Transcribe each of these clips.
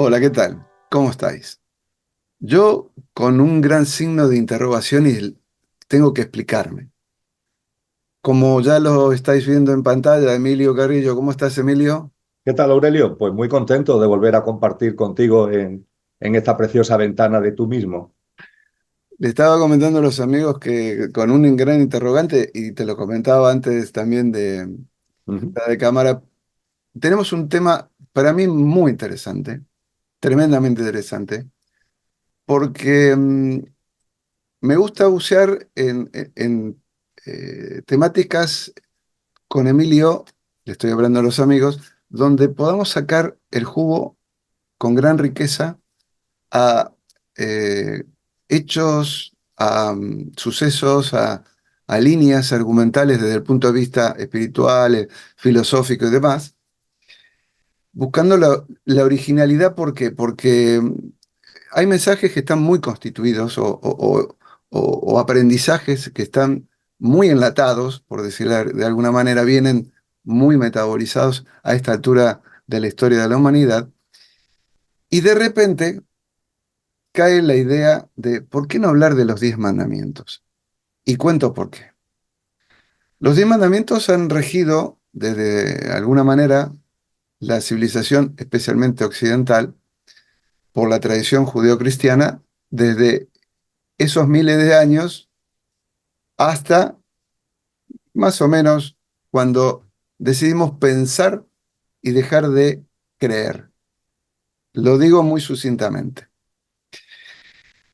Hola, ¿qué tal? ¿Cómo estáis? Yo con un gran signo de interrogación y tengo que explicarme. Como ya lo estáis viendo en pantalla, Emilio Carrillo, ¿cómo estás, Emilio? ¿Qué tal, Aurelio? Pues muy contento de volver a compartir contigo en esta preciosa ventana de tú mismo. Le estaba comentando a los amigos que con un gran interrogante, y te lo comentaba antes también Ujú. de cámara, tenemos un tema para mí muy interesante, tremendamente interesante, porque me gusta bucear en temáticas con Emilio, le estoy hablando a los amigos, donde podamos sacar el jugo con gran riqueza a eh, hechos, a sucesos, a líneas argumentales desde el punto de vista espiritual, filosófico y demás, buscando la originalidad. ¿Por qué? Porque hay mensajes que están muy constituidos o aprendizajes que están muy enlatados, por decirlo de alguna manera, vienen muy metabolizados a esta altura de la historia de la humanidad, y de repente cae la idea de ¿por qué no hablar de los 10 mandamientos? Y cuento por qué. Los 10 mandamientos han regido desde alguna manera la civilización, especialmente occidental, por la tradición judeocristiana, desde esos miles de años hasta más o menos cuando decidimos pensar y dejar de creer. Lo digo muy sucintamente.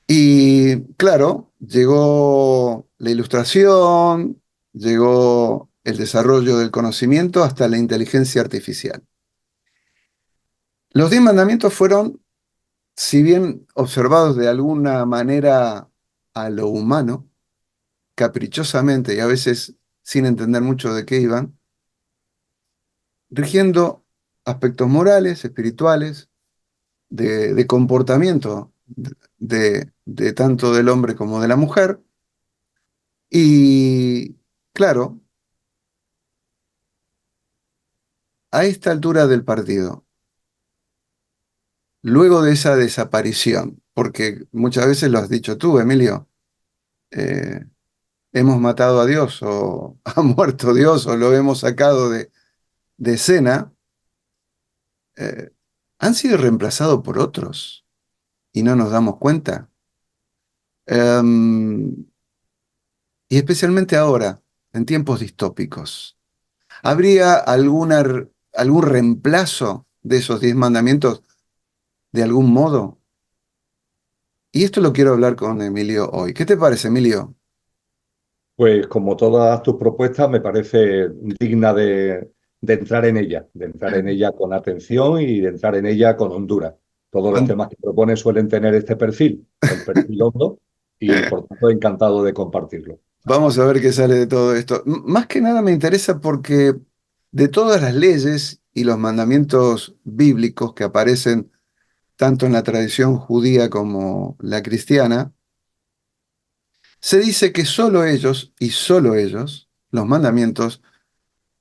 Y claro, llegó la ilustración, llegó el desarrollo del conocimiento hasta la inteligencia artificial. Los 10 mandamientos fueron, si bien observados de alguna manera a lo humano, caprichosamente y a veces sin entender mucho de qué iban, rigiendo aspectos morales, espirituales, de comportamiento de tanto del hombre como de la mujer. Y claro, a esta altura del partido, luego de esa desaparición, porque muchas veces lo has dicho tú, Emilio, eh, hemos matado a Dios o ha muerto Dios o lo hemos sacado de escena, eh, han sido reemplazados por otros y no nos damos cuenta. Em, y especialmente ahora, en tiempos distópicos. ¿Habría algún reemplazo de esos 10 mandamientos de algún modo? Y esto lo quiero hablar con Emilio hoy. ¿Qué te parece, Emilio? Pues como todas tus propuestas, me parece digna de entrar en ella, de entrar en ella con atención y de entrar en ella con hondura. Todos los Cuan- temas que propones suelen tener este perfil, el perfil hondo, y por tanto encantado de compartirlo. Vamos a ver qué sale de todo esto. Más que nada me interesa porque de todas las leyes y los mandamientos bíblicos que aparecen tanto en la tradición judía como la cristiana, se dice que solo ellos y solo ellos, los mandamientos,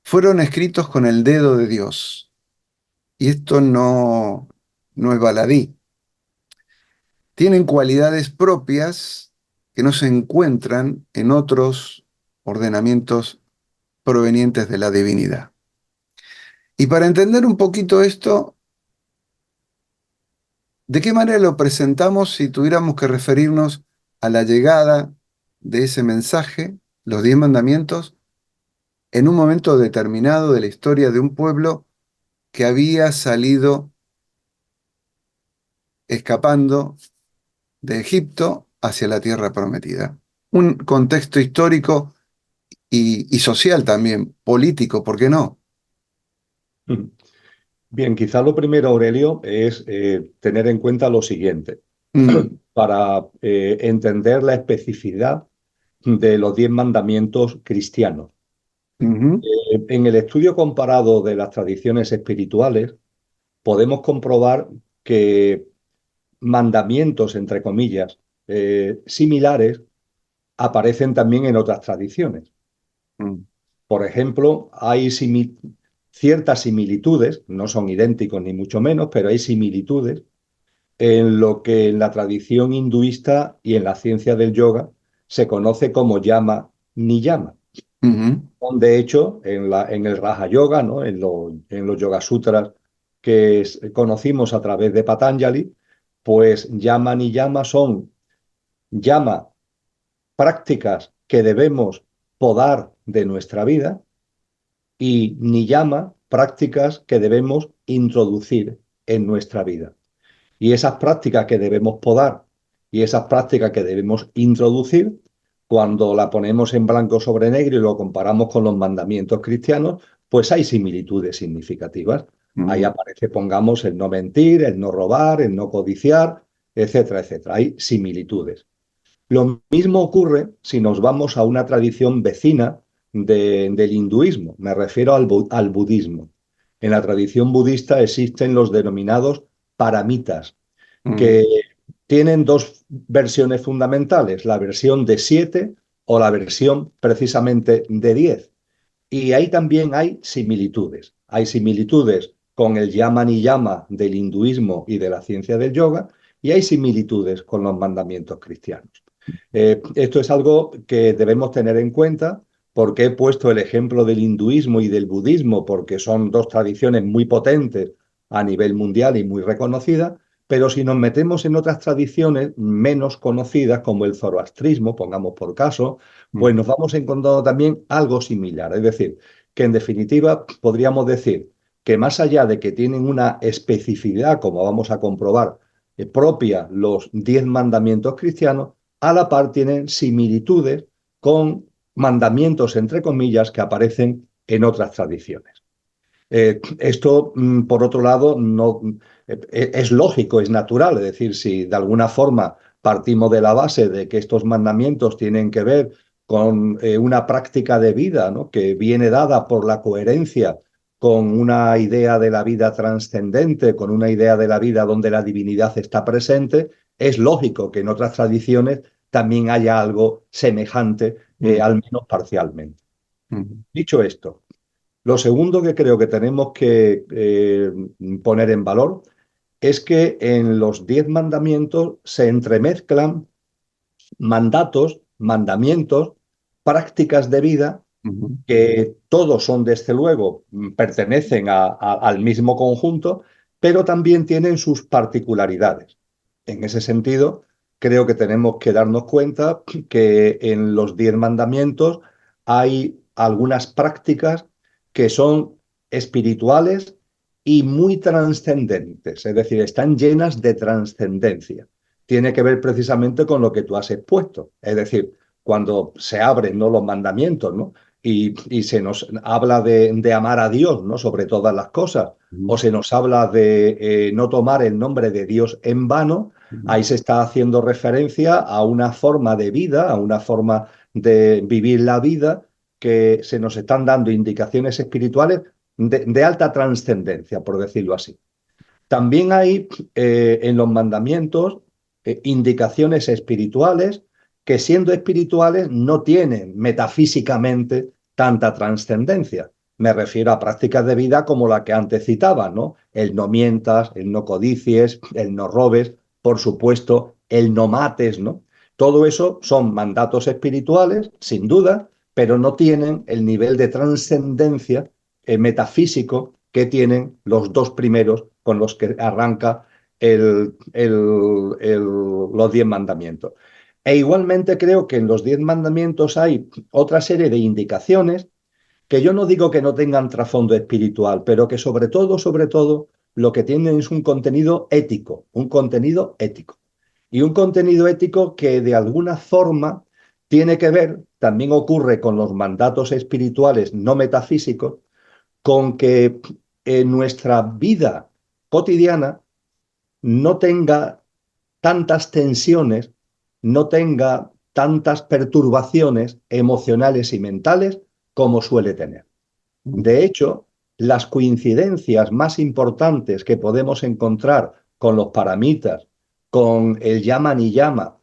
fueron escritos con el dedo de Dios. Y esto no es baladí. Tienen cualidades propias que no se encuentran en otros ordenamientos provenientes de la divinidad. Y para entender un poquito esto, ¿de qué manera lo presentamos si tuviéramos que referirnos a la llegada de ese mensaje, los 10 mandamientos, en un momento determinado de la historia de un pueblo que había salido escapando de Egipto hacia la tierra prometida? Un contexto histórico y social también, político, ¿por qué no? Bien, quizá lo primero, Aurelio, es tener en cuenta lo siguiente. Mm, Para entender la especificidad de los 10 mandamientos cristianos. ujú, En el estudio comparado de las tradiciones espirituales, podemos comprobar que mandamientos, entre comillas, similares aparecen también en otras tradiciones. mm, Por ejemplo, hay ciertas similitudes, no son idénticos ni mucho menos, pero hay similitudes en lo que en la tradición hinduista y en la ciencia del yoga se conoce como yama niyama. Ujú, De hecho, en el Raja Yoga, ¿no? En los Yoga Sutras que conocimos a través de Patanjali, pues yama niyama son yama prácticas que debemos podar de nuestra vida y niyama prácticas que debemos introducir en nuestra vida. Y esas prácticas que debemos podar y esas prácticas que debemos introducir, cuando la ponemos en blanco sobre negro y lo comparamos con los mandamientos cristianos, pues hay similitudes significativas. Ahí ujú, aparece, pongamos, el no mentir, el no robar, el no codiciar, etcétera, etcétera. Hay similitudes. Lo mismo ocurre si nos vamos a una tradición vecina del hinduismo, me refiero al budismo. En la tradición budista existen los denominados paramitas, ujú, que tienen dos versiones fundamentales, la versión de 7 o la versión precisamente de 10. Y ahí también hay similitudes. Hay similitudes con el yama niyama del hinduismo y de la ciencia del yoga, y hay similitudes con los mandamientos cristianos. Esto es algo que debemos tener en cuenta porque he puesto el ejemplo del hinduismo y del budismo porque son dos tradiciones muy potentes a nivel mundial y muy reconocidas, pero si nos metemos en otras tradiciones menos conocidas como el zoroastrismo, pongamos por caso, pues ujú, nos vamos encontrando también algo similar. Es decir, que en definitiva podríamos decir que más allá de que tienen una especificidad, como vamos a comprobar, propia los 10 mandamientos cristianos, a la par tienen similitudes con mandamientos, entre comillas, que aparecen en otras tradiciones. Esto, por otro lado, no, es lógico, es natural, es decir, si de alguna forma partimos de la base de que estos mandamientos tienen que ver con una práctica de vida, ¿no? Que viene dada por la coherencia con una idea de la vida trascendente, con una idea de la vida donde la divinidad está presente, es lógico que en otras tradiciones también haya algo semejante, ujú, al menos parcialmente. ujú, Dicho esto, lo segundo que creo que tenemos que poner en valor es que en los 10 mandamientos se entremezclan mandatos, mandamientos, prácticas de vida ujú, que todos son, desde luego, pertenecen al mismo conjunto, pero también tienen sus particularidades. En ese sentido, creo que tenemos que darnos cuenta que en los 10 mandamientos hay algunas prácticas que son espirituales y muy trascendentes, es decir, están llenas de trascendencia. Tiene que ver precisamente con lo que tú has expuesto, es decir, cuando se abren, ¿no?, los mandamientos, ¿no?, y se nos habla de amar a Dios, ¿no?, sobre todas las cosas, o ujú, se nos habla de no tomar el nombre de Dios en vano, ujú, ahí se está haciendo referencia a una forma de vida, a una forma de vivir la vida, que se nos están dando indicaciones espirituales de alta trascendencia, por decirlo así. También hay en los mandamientos indicaciones espirituales que, siendo espirituales, no tienen metafísicamente tanta trascendencia. Me refiero a prácticas de vida como la que antes citaba, ¿no? El no mientas, el no codicies, el no robes, por supuesto, el no mates, ¿no? Todo eso son mandatos espirituales, sin duda, pero no tienen el nivel de trascendencia metafísico que tienen los dos primeros con los que arranca los 10 mandamientos. E igualmente creo que en los 10 mandamientos hay otra serie de indicaciones que yo no digo que no tengan trasfondo espiritual, pero que sobre todo, lo que tienen es un contenido ético, un contenido ético. Y un contenido ético que de alguna forma tiene que ver, también ocurre con los mandatos espirituales no metafísicos, con que en nuestra vida cotidiana no tenga tantas tensiones, no tenga tantas perturbaciones emocionales y mentales como suele tener. De hecho, las coincidencias más importantes que podemos encontrar con los paramitas, con el yama ni yama,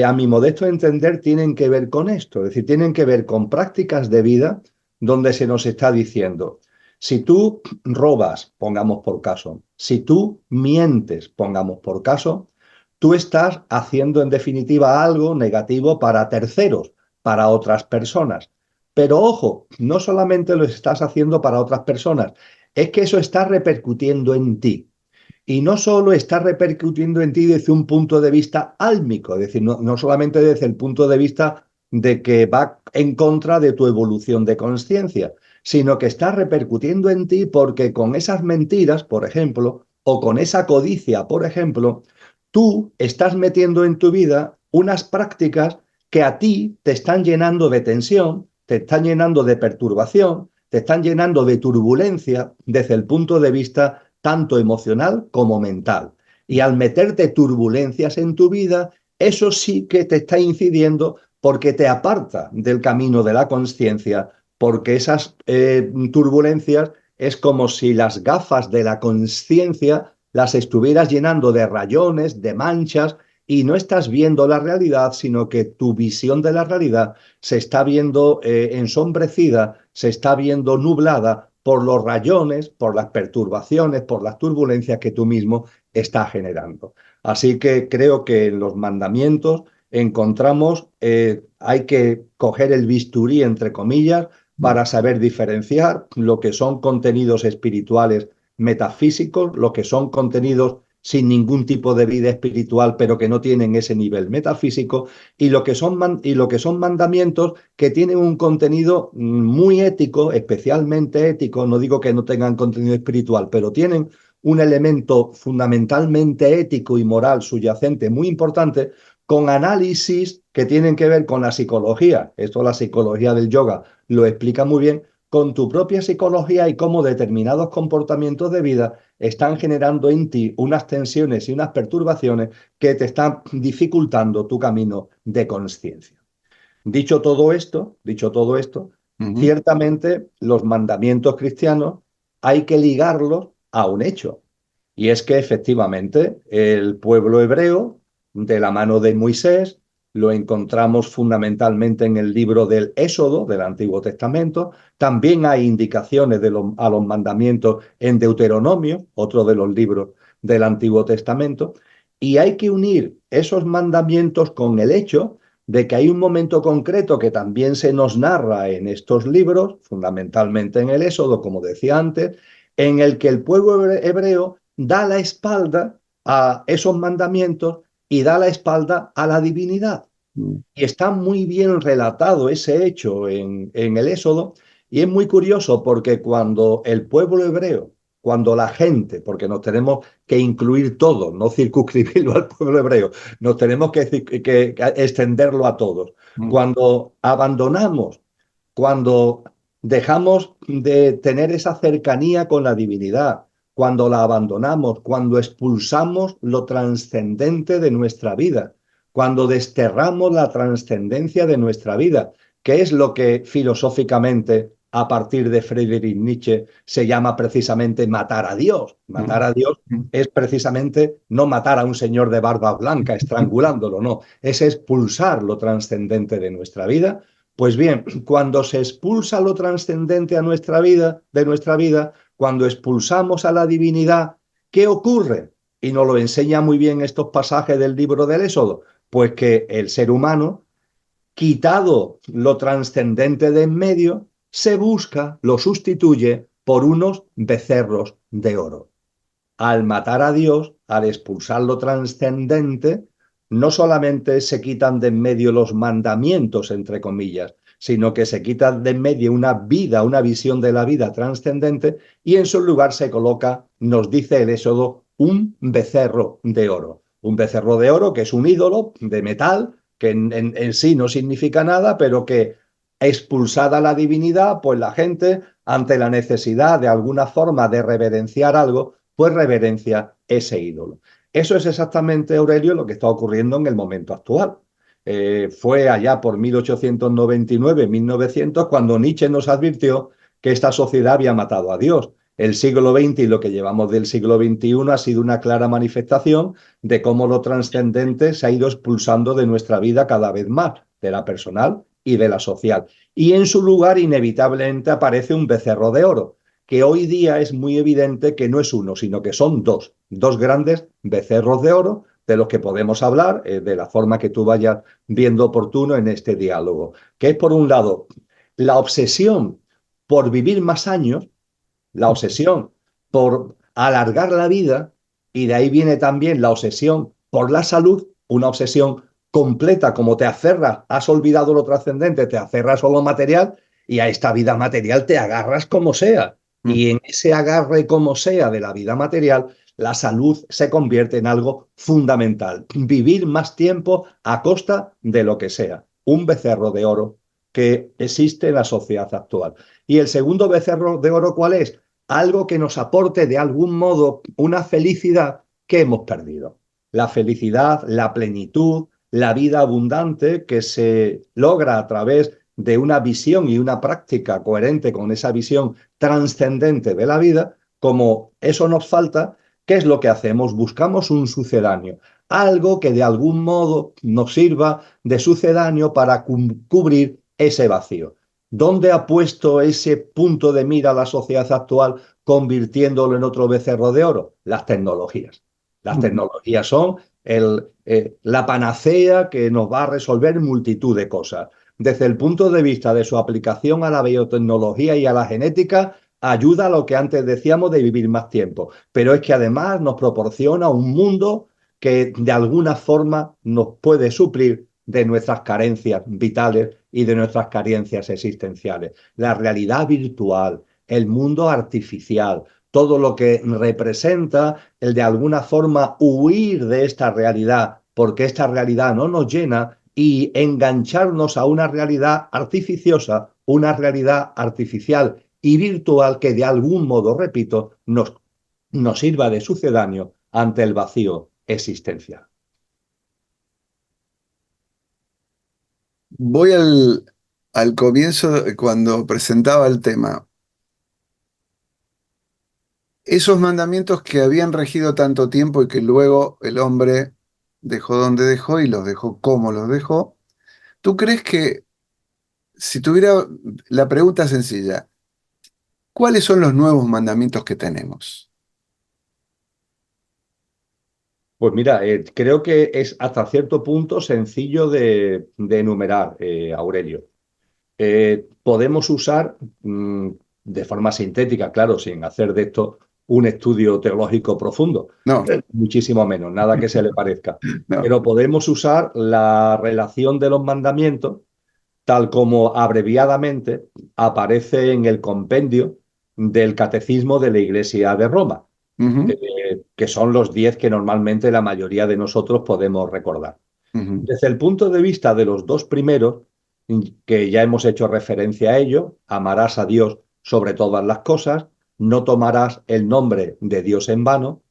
a mi modesto entender, tienen que ver con esto, es decir, tienen que ver con prácticas de vida donde se nos está diciendo, Si tú robas, pongamos por caso, si tú mientes, pongamos por caso, tú estás haciendo en definitiva algo negativo para terceros, para otras personas. Pero ojo, no solamente lo estás haciendo para otras personas, es que eso está repercutiendo en ti. Y no solo está repercutiendo en ti desde un punto de vista álmico, es decir, no solamente desde el punto de vista de que va en contra de tu evolución de conciencia, sino que está repercutiendo en ti porque con esas mentiras, por ejemplo, o con esa codicia, por ejemplo, tú estás metiendo en tu vida unas prácticas que a ti te están llenando de tensión, te están llenando de perturbación, te están llenando de turbulencia desde el punto de vista tanto emocional como mental. Y al meterte turbulencias en tu vida, eso sí que te está incidiendo porque te aparta del camino de la conciencia, porque esas turbulencias es como si las gafas de la conciencia las estuvieras llenando de rayones, de manchas, y no estás viendo la realidad, sino que tu visión de la realidad se está viendo ensombrecida, se está viendo nublada por los rayones, por las perturbaciones, por las turbulencias que tú mismo estás generando. Así que creo que en los mandamientos encontramos, hay que coger el bisturí, entre comillas, para saber diferenciar lo que son contenidos espirituales metafísicos, lo que son contenidos sin ningún tipo de vida espiritual, pero que no tienen ese nivel metafísico, y lo que son mandamientos que tienen un contenido muy ético, especialmente ético. No digo que no tengan contenido espiritual, pero tienen un elemento fundamentalmente ético y moral subyacente muy importante, con análisis que tienen que ver con la psicología. Esto la psicología del yoga lo explica muy bien, con tu propia psicología y cómo determinados comportamientos de vida están generando en ti unas tensiones y unas perturbaciones que te están dificultando tu camino de conciencia. Dicho todo esto, Ujú. ciertamente los mandamientos cristianos hay que ligarlos a un hecho. Y es que efectivamente el pueblo hebreo, de la mano de Moisés, lo encontramos fundamentalmente en el libro del Éxodo, del Antiguo Testamento. También hay indicaciones a los mandamientos en Deuteronomio, otro de los libros del Antiguo Testamento. Y hay que unir esos mandamientos con el hecho de que hay un momento concreto que también se nos narra en estos libros, fundamentalmente en el Éxodo, como decía antes, en el que el pueblo hebreo da la espalda a esos mandamientos y da la espalda a la divinidad. Mm. Y está muy bien relatado ese hecho en el Éxodo, y es muy curioso porque cuando el pueblo hebreo, cuando la gente, porque nos tenemos que incluir todos, no circunscribirlo al pueblo hebreo, nos tenemos que extenderlo a todos. Mm. Cuando abandonamos, cuando dejamos de tener esa cercanía con la divinidad, cuando la abandonamos, cuando expulsamos lo trascendente de nuestra vida, cuando desterramos la trascendencia de nuestra vida, que es lo que filosóficamente, a partir de Friedrich Nietzsche, se llama precisamente matar a Dios. Matar Mm. a Dios Mm. es precisamente no matar a un señor de barba blanca estrangulándolo, no, es expulsar lo trascendente de nuestra vida. Pues bien, cuando se expulsa lo trascendente a nuestra vida, de nuestra vida, cuando expulsamos a la divinidad, ¿qué ocurre? Y nos lo enseña muy bien estos pasajes del libro del Éxodo. Pues que el ser humano, quitado lo trascendente de en medio, se busca, lo sustituye por unos becerros de oro. Al matar a Dios, al expulsar lo trascendente, no solamente se quitan de en medio los mandamientos, entre comillas, sino que se quitan de en medio una vida, una visión de la vida trascendente, y en su lugar se coloca, nos dice el Éxodo, un becerro de oro. Un becerro de oro que es un ídolo de metal, que en sí no significa nada, pero que expulsada la divinidad, pues la gente, ante la necesidad de alguna forma de reverenciar algo, pues reverencia ese ídolo. Eso es exactamente, Aurelio, lo que está ocurriendo en el momento actual. Fue allá por 1899-1900 cuando Nietzsche nos advirtió que esta sociedad había matado a Dios. El siglo XX y lo que llevamos del siglo XXI ha sido una clara manifestación de cómo lo trascendente se ha ido expulsando de nuestra vida cada vez más, de la personal y de la social. Y en su lugar, inevitablemente, aparece un becerro de oro, que hoy día es muy evidente que no es uno, sino que son dos grandes becerros de oro de los que podemos hablar de la forma que tú vayas viendo oportuno en este diálogo, que es por un lado la obsesión por vivir más años, la obsesión por alargar la vida, y de ahí viene también la obsesión por la salud, una obsesión completa, como te aferras, has olvidado lo trascendente, te aferras a lo material y a esta vida material te agarras como sea. Mm. Y en ese agarre como sea de la vida material, la salud se convierte en algo fundamental. Vivir más tiempo a costa de lo que sea. Un becerro de oro que existe en la sociedad actual. Y el segundo becerro de oro, ¿cuál es? Algo que nos aporte de algún modo una felicidad que hemos perdido. La felicidad, la plenitud, la vida abundante que se logra a través de una visión y una práctica coherente con esa visión trascendente de la vida. Como eso nos falta, ¿qué es lo que hacemos? Buscamos un sucedáneo, algo que de algún modo nos sirva de sucedáneo para cubrir ese vacío. ¿Dónde ha puesto ese punto de mira la sociedad actual convirtiéndolo en otro becerro de oro? Las tecnologías. Las Mm. tecnologías son la panacea que nos va a resolver multitud de cosas. Desde el punto de vista de su aplicación a la biotecnología y a la genética, ayuda a lo que antes decíamos de vivir más tiempo. Pero es que además nos proporciona un mundo que de alguna forma nos puede suplir de nuestras carencias vitales y de nuestras carencias existenciales. La realidad virtual, el mundo artificial, todo lo que representa el de alguna forma huir de esta realidad, porque esta realidad no nos llena, y engancharnos a una realidad artificiosa, una realidad artificial y virtual que de algún modo, repito, nos sirva de sucedáneo ante el vacío existencial. Voy al comienzo, cuando presentaba el tema. Esos mandamientos que habían regido tanto tiempo y que luego el hombre dejó donde dejó y los dejó como los dejó, ¿tú crees que si tuviera la pregunta sencilla, ¿cuáles son los nuevos mandamientos que tenemos? Pues mira, creo que es hasta cierto punto sencillo de enumerar, Aurelio. Podemos usar de forma sintética, claro, sin hacer de esto un estudio teológico profundo, No, muchísimo menos, nada que se le parezca, no. pero podemos usar la relación de los mandamientos tal como abreviadamente aparece en el compendio del Catecismo de la Iglesia de Roma, Ujú, que son los 10 que normalmente la mayoría de nosotros podemos recordar. ujú, Desde el punto de vista de los dos primeros, que ya hemos hecho referencia a ello, amarás a Dios sobre todas las cosas, no tomarás el nombre de Dios en vano.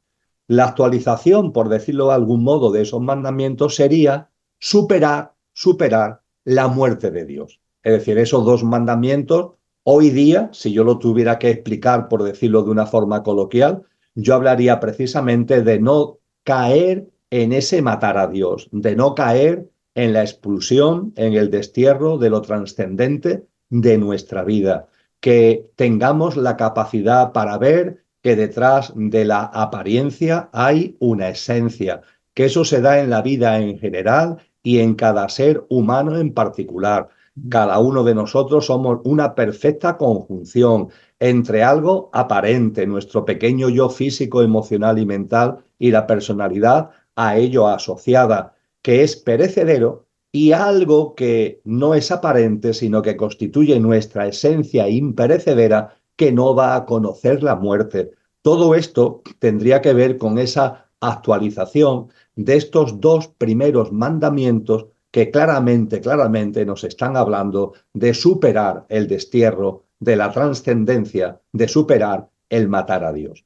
La actualización, por decirlo de algún modo, de esos mandamientos sería superar la muerte de Dios. Es decir, esos dos mandamientos, hoy día, si yo lo tuviera que explicar, por decirlo de una forma coloquial, yo hablaría precisamente de no caer en ese matar a Dios, de no caer en la expulsión, en el destierro de lo trascendente de nuestra vida, que tengamos la capacidad para ver que detrás de la apariencia hay una esencia, que eso se da en la vida en general y en cada ser humano en particular. Cada uno de nosotros somos una perfecta conjunción entre algo aparente, nuestro pequeño yo físico, emocional y mental, y la personalidad a ello asociada, que es perecedero, y algo que no es aparente, sino que constituye nuestra esencia imperecedera, que no va a conocer la muerte. Todo esto tendría que ver con esa actualización de estos dos primeros mandamientos que claramente nos están hablando de superar el destierro, de la trascendencia, de superar el matar a Dios.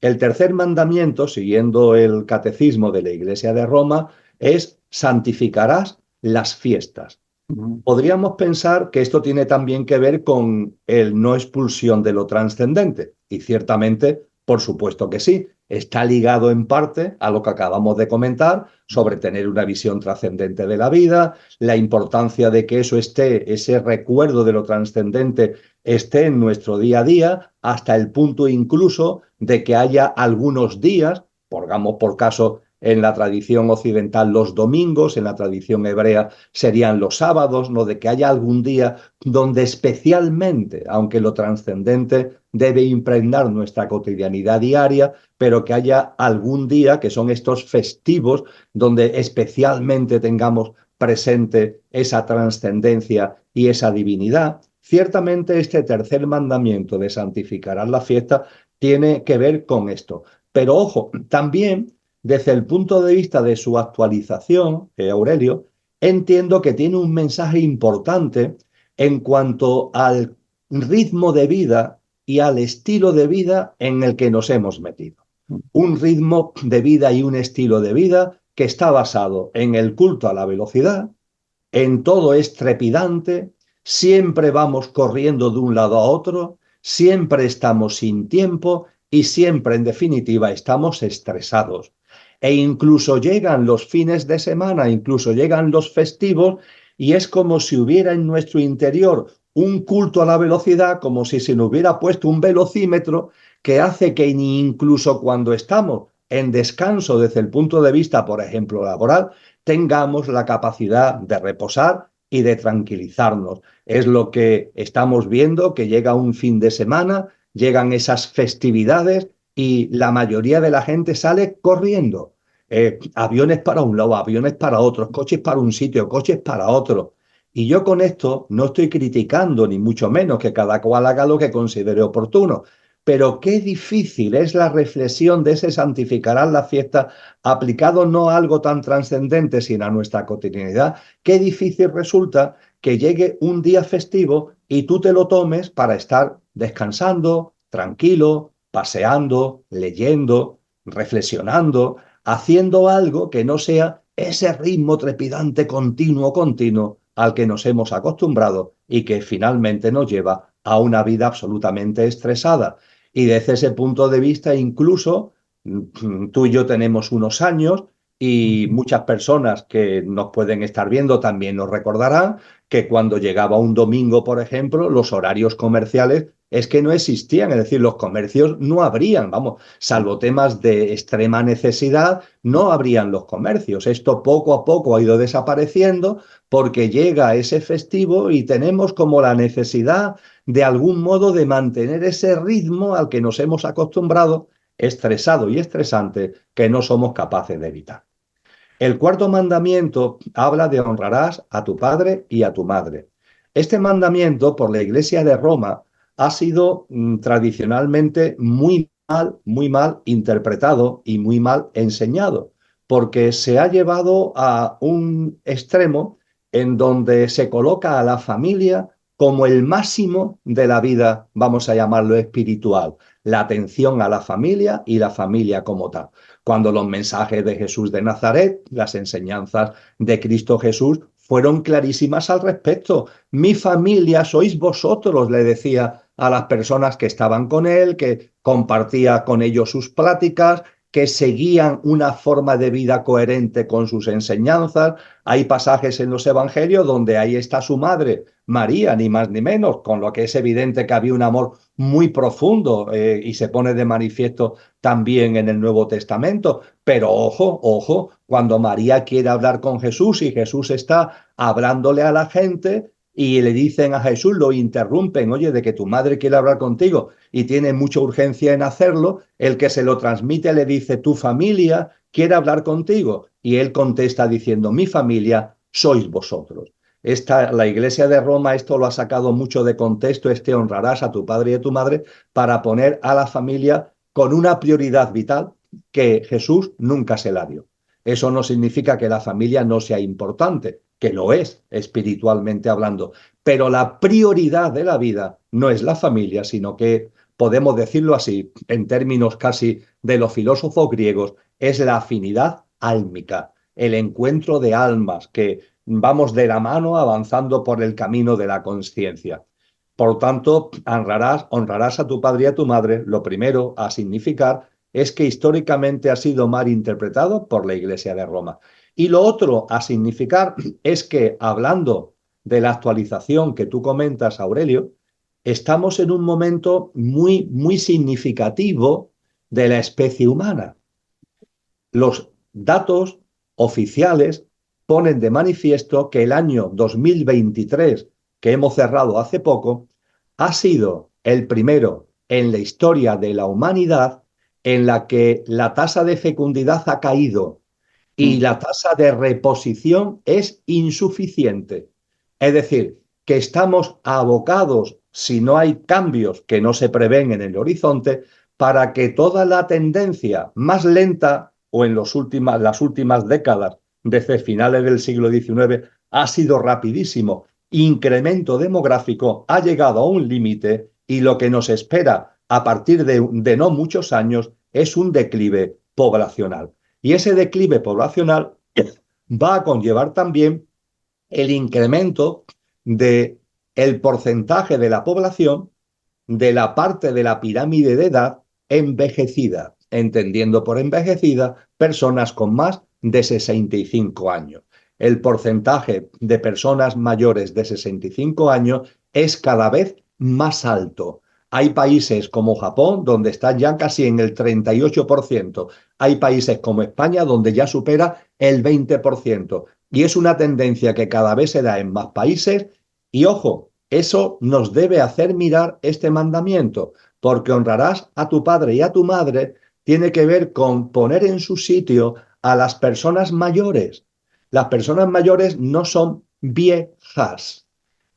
El tercer mandamiento, siguiendo el catecismo de la Iglesia de Roma, es santificarás las fiestas. ujú. Podríamos pensar que esto tiene también que ver con el no expulsión de lo trascendente, y ciertamente Por supuesto que sí. Está ligado en parte a lo que acabamos de comentar sobre tener una visión trascendente de la vida, la importancia de que eso esté, ese recuerdo de lo trascendente esté en nuestro día a día, hasta el punto incluso de que haya algunos días, pongamos por caso en la tradición occidental los domingos, en la tradición hebrea serían los sábados, ¿no? De que haya algún día donde especialmente, aunque lo trascendente debe impregnar nuestra cotidianidad diaria, pero que haya algún día, que son estos festivos, donde especialmente tengamos presente esa trascendencia y esa divinidad. Ciertamente este tercer mandamiento de santificarás la fiesta tiene que ver con esto. Pero ojo, también desde el punto de vista de su actualización, Aurelio, entiendo que tiene un mensaje importante en cuanto al ritmo de vida y al estilo de vida en el que nos hemos metido. Un ritmo de vida y un estilo de vida que está basado en el culto a la velocidad, en todo es trepidante, siempre vamos corriendo de un lado a otro, siempre estamos sin tiempo y siempre, en definitiva, estamos estresados. E incluso llegan los fines de semana, incluso llegan los festivos, y es como si hubiera en nuestro interior un culto a la velocidad, como si se nos hubiera puesto un velocímetro que hace que ni incluso cuando estamos en descanso desde el punto de vista, por ejemplo, laboral, tengamos la capacidad de reposar y de tranquilizarnos. Es lo que estamos viendo, que llega un fin de semana, llegan esas festividades y la mayoría de la gente sale corriendo. Aviones para un lado, aviones para otros, coches para un sitio, coches para otro. Y yo con esto no estoy criticando, ni mucho menos, que cada cual haga lo que considere oportuno. Pero qué difícil es la reflexión de ese santificarán la fiesta aplicado no a algo tan trascendente, sino a nuestra cotidianidad. Qué difícil resulta que llegue un día festivo y tú te lo tomes para estar descansando, tranquilo, paseando, leyendo, reflexionando, haciendo algo que no sea ese ritmo trepidante continuo al que nos hemos acostumbrado y que finalmente nos lleva a una vida absolutamente estresada. Y desde ese punto de vista, incluso tú y yo tenemos unos años y muchas personas que nos pueden estar viendo también nos recordarán que cuando llegaba un domingo, por ejemplo, los horarios comerciales es que no existían, es decir, los comercios no abrían, vamos, salvo temas de extrema necesidad, no abrían los comercios. Esto poco a poco ha ido desapareciendo porque llega ese festivo y tenemos como la necesidad de algún modo de mantener ese ritmo al que nos hemos acostumbrado, estresado y estresante, que no somos capaces de evitar. El cuarto mandamiento habla de honrarás a tu padre y a tu madre. Este mandamiento por la Iglesia de Roma ha sido tradicionalmente muy mal interpretado y muy mal enseñado, porque se ha llevado a un extremo en donde se coloca a la familia como el máximo de la vida, vamos a llamarlo espiritual, la atención a la familia y la familia como tal. Cuando los mensajes de Jesús de Nazaret, las enseñanzas de Cristo Jesús, fueron clarísimas al respecto. Mi familia sois vosotros, le decía a las personas que estaban con él, que compartía con ellos sus pláticas, que seguían una forma de vida coherente con sus enseñanzas. Hay pasajes en los evangelios donde ahí está su madre, María, ni más ni menos, con lo que es evidente que había un amor muy profundo y se pone de manifiesto también en el Nuevo Testamento. Pero ojo, cuando María quiere hablar con Jesús y Jesús está hablándole a la gente y le dicen a Jesús, lo interrumpen, oye, de que tu madre quiere hablar contigo y tiene mucha urgencia en hacerlo, el que se lo transmite le dice, tu familia quiere hablar contigo. Y él contesta diciendo, mi familia sois vosotros. La Iglesia de Roma esto lo ha sacado mucho de contexto, honrarás a tu padre y a tu madre, para poner a la familia con una prioridad vital que Jesús nunca se la dio. Eso no significa que la familia no sea importante, que lo es espiritualmente hablando, pero la prioridad de la vida no es la familia, sino que, podemos decirlo así, en términos casi de los filósofos griegos, es la afinidad álmica, el encuentro de almas, que vamos de la mano avanzando por el camino de la conciencia. Por tanto, honrarás a tu padre y a tu madre. Lo primero a significar es que históricamente ha sido mal interpretado por la Iglesia de Roma. Y lo otro a significar es que, hablando de la actualización que tú comentas, Aurelio, estamos en un momento muy, muy significativo de la especie humana. Los datos oficiales ponen de manifiesto que el año 2023, que hemos cerrado hace poco, ha sido el primero en la historia de la humanidad en la que la tasa de fecundidad ha caído y Mm. la tasa de reposición es insuficiente. Es decir, que estamos abocados, si no hay cambios que no se prevén en el horizonte, para que toda la tendencia más lenta o en las últimas décadas, desde finales del siglo XIX, ha sido rapidísimo. Incremento demográfico ha llegado a un límite y lo que nos espera a partir de no muchos años es un declive poblacional. Y ese declive poblacional va a conllevar también el incremento de el porcentaje de la población de la parte de la pirámide de edad envejecida, entendiendo por envejecida personas con más de 65 años. El porcentaje de personas mayores de 65 años es cada vez más alto. Hay países como Japón donde están ya casi en el 38%. Hay países como España donde ya supera el 20%. Y es una tendencia que cada vez se da en más países. Y ojo, eso nos debe hacer mirar este mandamiento, porque honrarás a tu padre y a tu madre tiene que ver con poner en su sitio a las personas mayores. Las personas mayores no son viejas.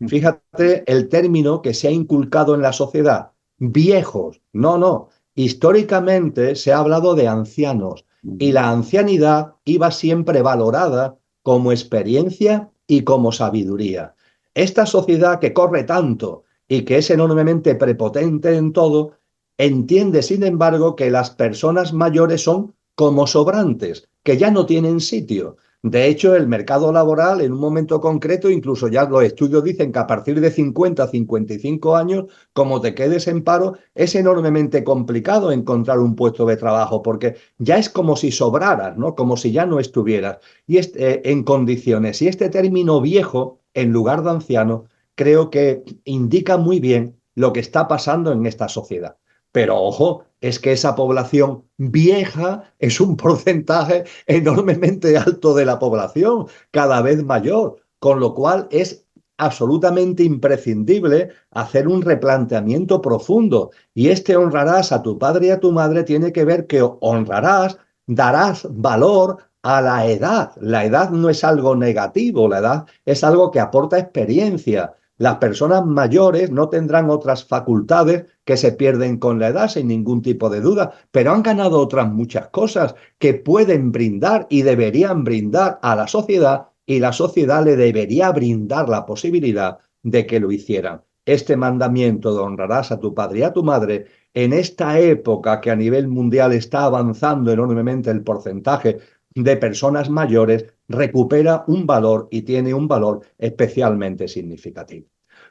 Fíjate el término que se ha inculcado en la sociedad. Viejos. No, no. Históricamente se ha hablado de ancianos y la ancianidad iba siempre valorada como experiencia y como sabiduría. Esta sociedad que corre tanto y que es enormemente prepotente en todo, entiende, sin embargo, que las personas mayores son como sobrantes, que ya no tienen sitio. De hecho, el mercado laboral en un momento concreto, incluso ya los estudios dicen que a partir de 50, 55 años, como te quedes en paro, es enormemente complicado encontrar un puesto de trabajo porque ya es como si sobraras, ¿no? Como si ya no estuvieras en condiciones. Y este término viejo, en lugar de anciano, creo que indica muy bien lo que está pasando en esta sociedad. Pero ojo, es que esa población vieja es un porcentaje enormemente alto de la población, cada vez mayor, con lo cual es absolutamente imprescindible hacer un replanteamiento profundo. Y este honrarás a tu padre y a tu madre tiene que ver que honrarás, darás valor a la edad. La edad no es algo negativo, la edad es algo que aporta experiencia. Las personas mayores no tendrán otras facultades que se pierden con la edad, sin ningún tipo de duda, pero han ganado otras muchas cosas que pueden brindar y deberían brindar a la sociedad y la sociedad le debería brindar la posibilidad de que lo hicieran. Este mandamiento de honrarás a tu padre y a tu madre en esta época que a nivel mundial está avanzando enormemente el porcentaje de personas mayores, recupera un valor y tiene un valor especialmente significativo.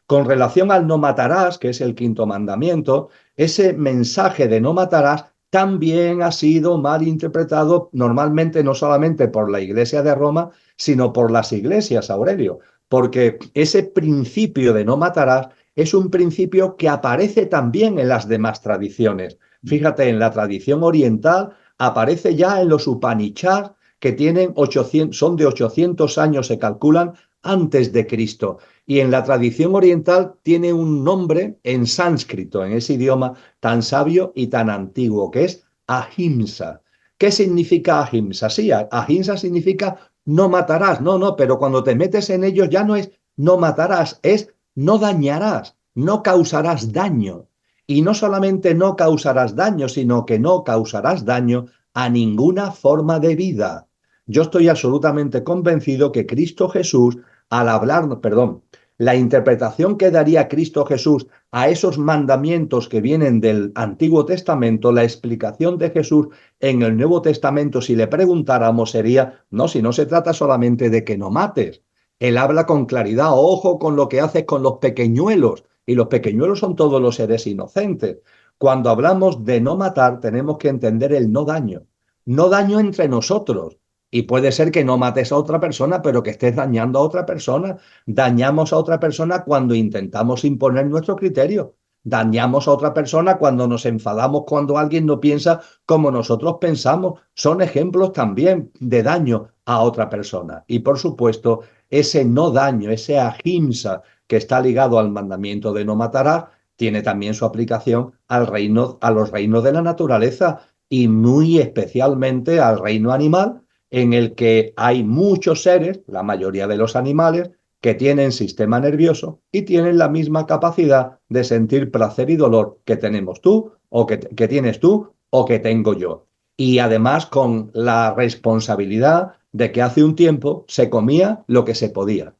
Con relación al no matarás, que es el quinto mandamiento, ese mensaje de no matarás también ha sido mal interpretado normalmente no solamente por la Iglesia de Roma, sino por las iglesias, Aurelio, porque ese principio de no matarás es un principio que aparece también en las demás tradiciones. Fíjate, en la tradición oriental aparece ya en los Upanishads que tienen 800, son de 800 años, se calculan, antes de Cristo. Y en la tradición oriental tiene un nombre en sánscrito, en ese idioma tan sabio y tan antiguo, que es ahimsa. ¿Qué significa ahimsa? Sí, ahimsa significa no matarás. No, no, pero cuando te metes en ellos ya no es no matarás, es no dañarás, no causarás daño. Y no solamente no causarás daño, sino que no causarás daño a ninguna forma de vida. Yo estoy absolutamente convencido que Cristo Jesús, al hablar, perdón, la interpretación que daría Cristo Jesús a esos mandamientos que vienen del Antiguo Testamento, la explicación de Jesús en el Nuevo Testamento, si le preguntáramos, sería, no, si no se trata solamente de que no mates. Él habla con claridad, ojo con lo que haces con los pequeñuelos, y los pequeñuelos son todos los seres inocentes. Cuando hablamos de no matar, tenemos que entender el no daño. No daño entre nosotros. Y puede ser que no mates a otra persona, pero que estés dañando a otra persona. Dañamos a otra persona cuando intentamos imponer nuestro criterio. Dañamos a otra persona cuando nos enfadamos, cuando alguien no piensa como nosotros pensamos. Son ejemplos también de daño a otra persona. Y por supuesto, ese no daño, ese ahimsa que está ligado al mandamiento de no matarás, tiene también su aplicación al reino, a los reinos de la naturaleza y muy especialmente al reino animal, en el que hay muchos seres, la mayoría de los animales, que tienen sistema nervioso y tienen la misma capacidad de sentir placer y dolor que tenemos tú o que tienes tú o que tengo yo. Y además con la responsabilidad de que hace un tiempo se comía lo que se podía.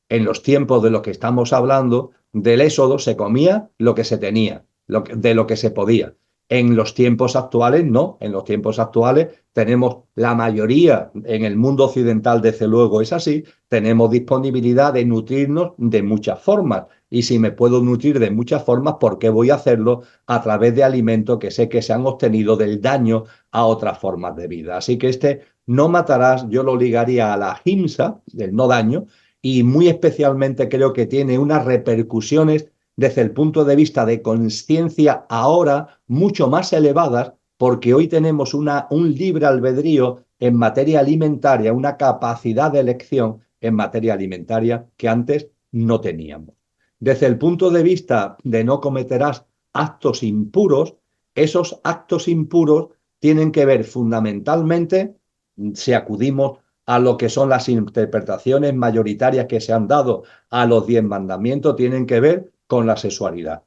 En los tiempos de los que estamos hablando, del Éxodo, se comía lo que se tenía, de lo que se podía. En los tiempos actuales, no. En los tiempos actuales tenemos la mayoría, en el mundo occidental, desde luego es así, tenemos disponibilidad de nutrirnos de muchas formas. Y si me puedo nutrir de muchas formas, ¿por qué voy a hacerlo a través de alimentos que sé que se han obtenido del daño a otras formas de vida? Así que este no matarás, yo lo ligaría a la ahimsa, del no daño, y muy especialmente creo que tiene unas repercusiones desde el punto de vista de conciencia ahora mucho más elevadas, porque hoy tenemos un libre albedrío en materia alimentaria, una capacidad de elección en materia alimentaria que antes no teníamos. Desde el punto de vista de no cometerás actos impuros, esos actos impuros tienen que ver fundamentalmente, si acudimos a lo que son las interpretaciones mayoritarias que se han dado a los 10 mandamientos, tienen que ver con la sexualidad.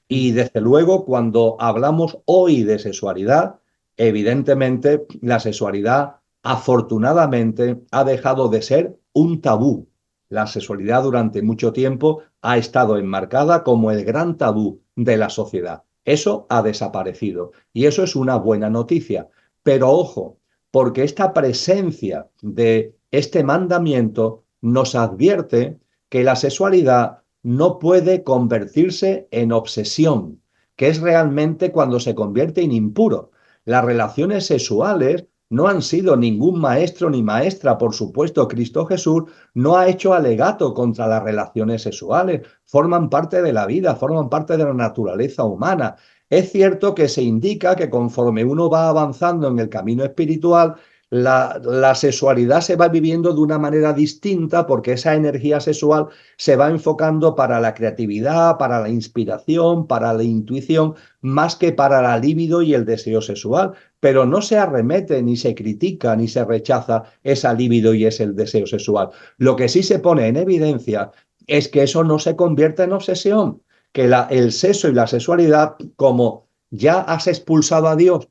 Y desde luego, cuando hablamos hoy de sexualidad, evidentemente la sexualidad afortunadamente ha dejado de ser un tabú. La sexualidad durante mucho tiempo ha estado enmarcada como el gran tabú de la sociedad. Eso ha desaparecido y eso es una buena noticia. Pero ojo, porque esta presencia de este mandamiento nos advierte que la sexualidad no puede convertirse en obsesión, que es realmente cuando se convierte en impuro. Las relaciones sexuales no han sido ningún maestro ni maestra, por supuesto, Cristo Jesús no ha hecho alegato contra las relaciones sexuales, forman parte de la vida, forman parte de la naturaleza humana. Es cierto que se indica que conforme uno va avanzando en el camino espiritual, la sexualidad se va viviendo de una manera distinta porque esa energía sexual se va enfocando para la creatividad, para la inspiración, para la intuición, más que para la libido y el deseo sexual. Pero no se arremete, ni se critica, ni se rechaza esa libido y ese deseo sexual. Lo que sí se pone en evidencia es que eso no se convierte en obsesión, que el sexo y la sexualidad, como ya has expulsado a Dios,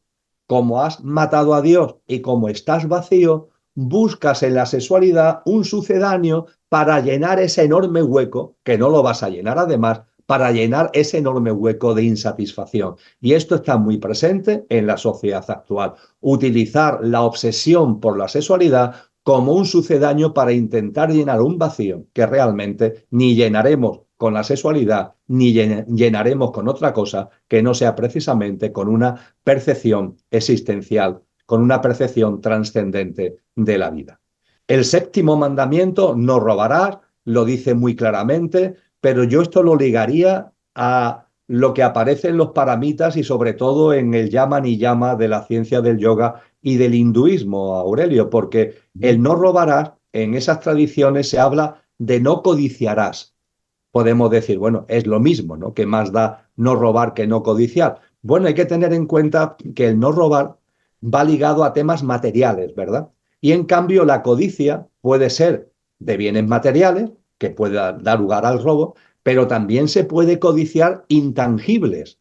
como has matado a Dios y como estás vacío, buscas en la sexualidad un sucedáneo para llenar ese enorme hueco, que no lo vas a llenar además, para llenar ese enorme hueco de insatisfacción. Y esto está muy presente en la sociedad actual. Utilizar la obsesión por la sexualidad como un sucedáneo para intentar llenar un vacío que realmente ni llenaremos con la sexualidad, ni llenaremos con otra cosa que no sea precisamente con una percepción existencial, con una percepción trascendente de la vida. El séptimo mandamiento, no robarás, lo dice muy claramente, pero yo esto lo ligaría a lo que aparece en los paramitas y sobre todo en el yama niyama de la ciencia del yoga y del hinduismo, Aurelio, porque el no robarás, en esas tradiciones se habla de no codiciarás. Podemos decir, bueno, es lo mismo, ¿no? ¿Qué más da no robar que no codiciar? Bueno, hay que tener en cuenta que el no robar va ligado a temas materiales, ¿verdad? Y en cambio la codicia puede ser de bienes materiales, que pueda dar lugar al robo, pero también se puede codiciar intangibles,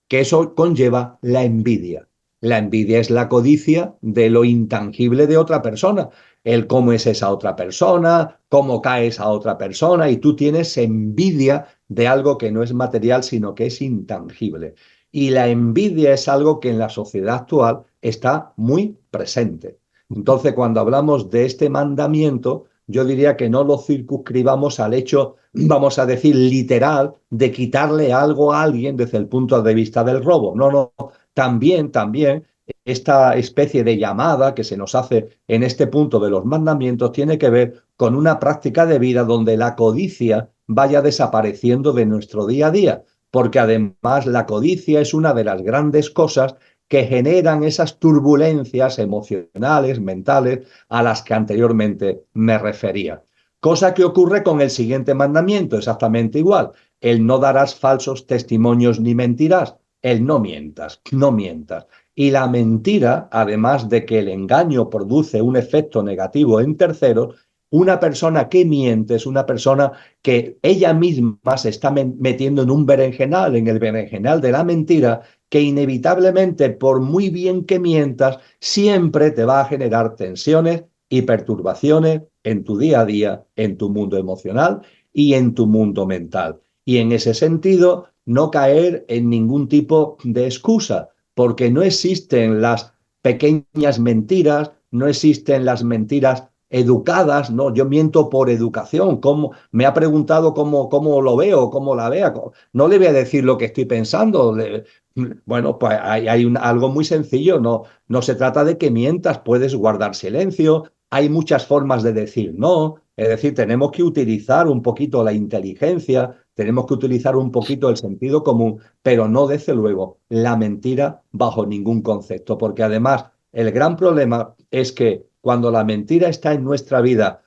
que eso conlleva la envidia. La envidia es la codicia de lo intangible de otra persona, el cómo es esa otra persona, cómo cae esa otra persona, y tú tienes envidia de algo que no es material, sino que es intangible. Y la envidia es algo que en la sociedad actual está muy presente. Entonces, cuando hablamos de este mandamiento, yo diría que no lo circunscribamos al hecho, vamos a decir, literal, de quitarle algo a alguien desde el punto de vista del robo. No, no, también esta especie de llamada que se nos hace en este punto de los mandamientos tiene que ver con una práctica de vida donde la codicia vaya desapareciendo de nuestro día a día, porque además la codicia es una de las grandes cosas que generan esas turbulencias emocionales, mentales, a las que anteriormente me refería. Cosa que ocurre con el siguiente mandamiento, exactamente igual. El no darás falsos testimonios ni mentirás. El no mientas, no mientas. Y la mentira, además de que el engaño produce un efecto negativo en terceros, una persona que miente es una persona que ella misma se está metiendo en un berenjenal, en el berenjenal de la mentira, que inevitablemente, por muy bien que mientas, siempre te va a generar tensiones y perturbaciones en tu día a día, en tu mundo emocional y en tu mundo mental. Y en ese sentido, no caer en ningún tipo de excusa, porque no existen las pequeñas mentiras, no existen las mentiras educadas, no, yo miento por educación. ¿Cómo? Me ha preguntado cómo lo veo, cómo la vea. No le voy a decir lo que estoy pensando. Bueno, pues hay algo muy sencillo, no se trata de que mientas, puedes guardar silencio, hay muchas formas de decir no, es decir, tenemos que utilizar un poquito la inteligencia, tenemos que utilizar un poquito el sentido común, pero no desde luego la mentira bajo ningún concepto, porque además el gran problema es que cuando la mentira está en nuestra vida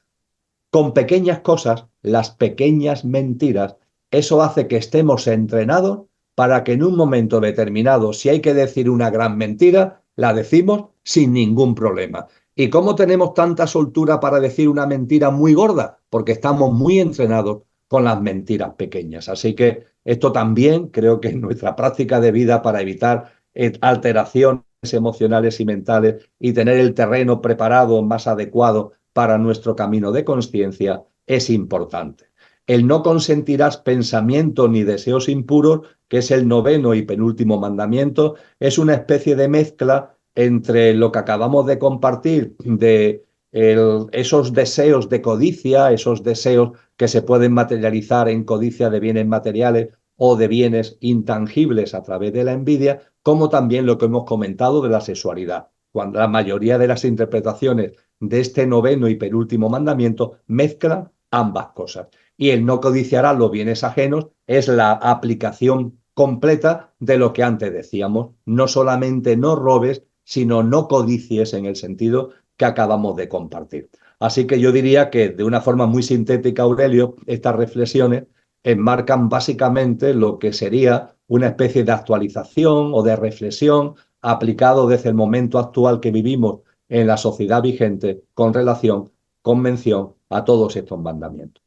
con pequeñas cosas, las pequeñas mentiras, eso hace que estemos entrenados para que en un momento determinado, si hay que decir una gran mentira, la decimos sin ningún problema. ¿Y cómo tenemos tanta soltura para decir una mentira muy gorda? Porque estamos muy entrenados con las mentiras pequeñas. Así que esto también creo que es nuestra práctica de vida para evitar alteraciones emocionales y mentales y tener el terreno preparado más adecuado para nuestro camino de conciencia es importante. El no consentirás pensamiento ni deseos impuros, que es el noveno y penúltimo mandamiento, es una especie de mezcla entre lo que acabamos de compartir de esos deseos de codicia, esos deseos que se pueden materializar en codicia de bienes materiales o de bienes intangibles a través de la envidia, como también lo que hemos comentado de la sexualidad. Cuando la mayoría de las interpretaciones de este noveno y penúltimo mandamiento mezcla ambas cosas. Y el no codiciarás los bienes ajenos es la aplicación completa de lo que antes decíamos. No solamente no robes, sino no codicies en el sentido que acabamos de compartir. Así que yo diría que de una forma muy sintética, Aurelio, estas reflexiones enmarcan básicamente lo que sería una especie de actualización o de reflexión aplicado desde el momento actual que vivimos en la sociedad vigente con relación, con mención a todos estos mandamientos.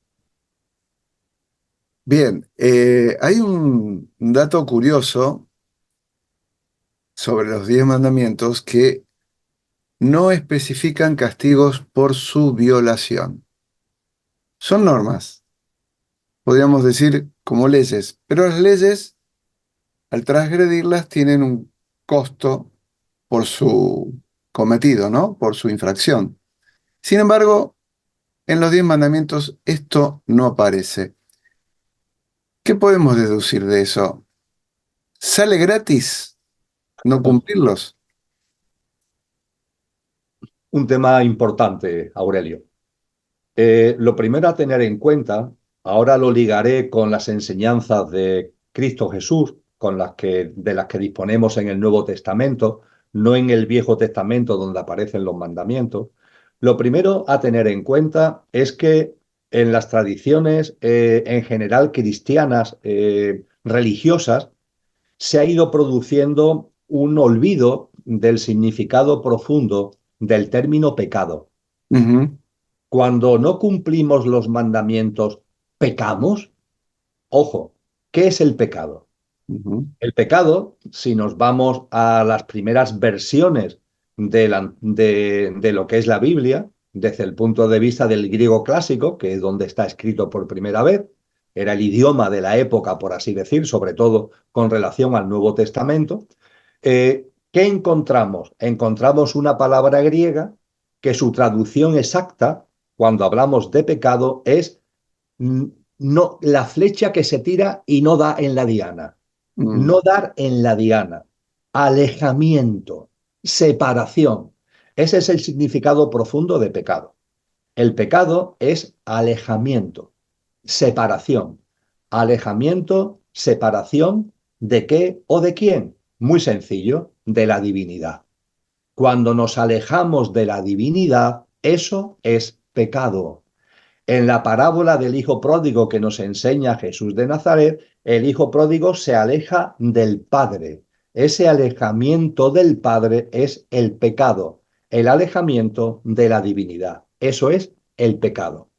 Bien, hay un dato curioso sobre los 10 mandamientos que no especifican castigos por su violación. Son normas, podríamos decir como leyes, pero las leyes, al transgredirlas, tienen un costo por su cometido, ¿no? Por su infracción. Sin embargo, en los 10 mandamientos esto no aparece. ¿Qué podemos deducir de eso? ¿Sale gratis no cumplirlos? Un tema importante, Aurelio. Lo primero a tener en cuenta, ahora lo ligaré con las enseñanzas de Cristo Jesús, de las que disponemos en el Nuevo Testamento, no en el Viejo Testamento donde aparecen los mandamientos. Lo primero a tener en cuenta es que en las tradiciones en general cristianas, religiosas, se ha ido produciendo un olvido del significado profundo del término pecado. Ujú, Cuando no cumplimos los mandamientos, ¿pecamos? Ojo, ¿qué es el pecado? ujú, El pecado, si nos vamos a las primeras versiones de lo que es la Biblia, desde el punto de vista del griego clásico, que es donde está escrito por primera vez, era el idioma de la época, por así decir, sobre todo con relación al Nuevo Testamento, ¿qué encontramos? Encontramos una palabra griega que su traducción exacta cuando hablamos de pecado es no, la flecha que se tira y no da en la diana. Mm, No dar en la diana. Alejamiento, separación. Ese es el significado profundo de pecado. El pecado es alejamiento, separación. Alejamiento, separación, ¿de qué o de quién? Muy sencillo, de la divinidad. Cuando nos alejamos de la divinidad, eso es pecado. En la parábola del hijo pródigo que nos enseña Jesús de Nazaret, el hijo pródigo se aleja del Padre. Ese alejamiento del Padre es el pecado, el alejamiento de la divinidad. Eso es el pecado.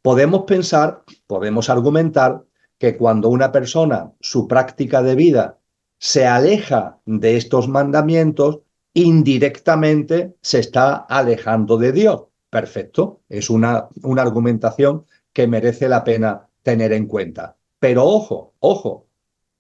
Podemos pensar, podemos argumentar que cuando una persona, su práctica de vida, se aleja de estos mandamientos, indirectamente se está alejando de Dios. Perfecto, es una argumentación que merece la pena tener en cuenta. Pero ojo, ojo,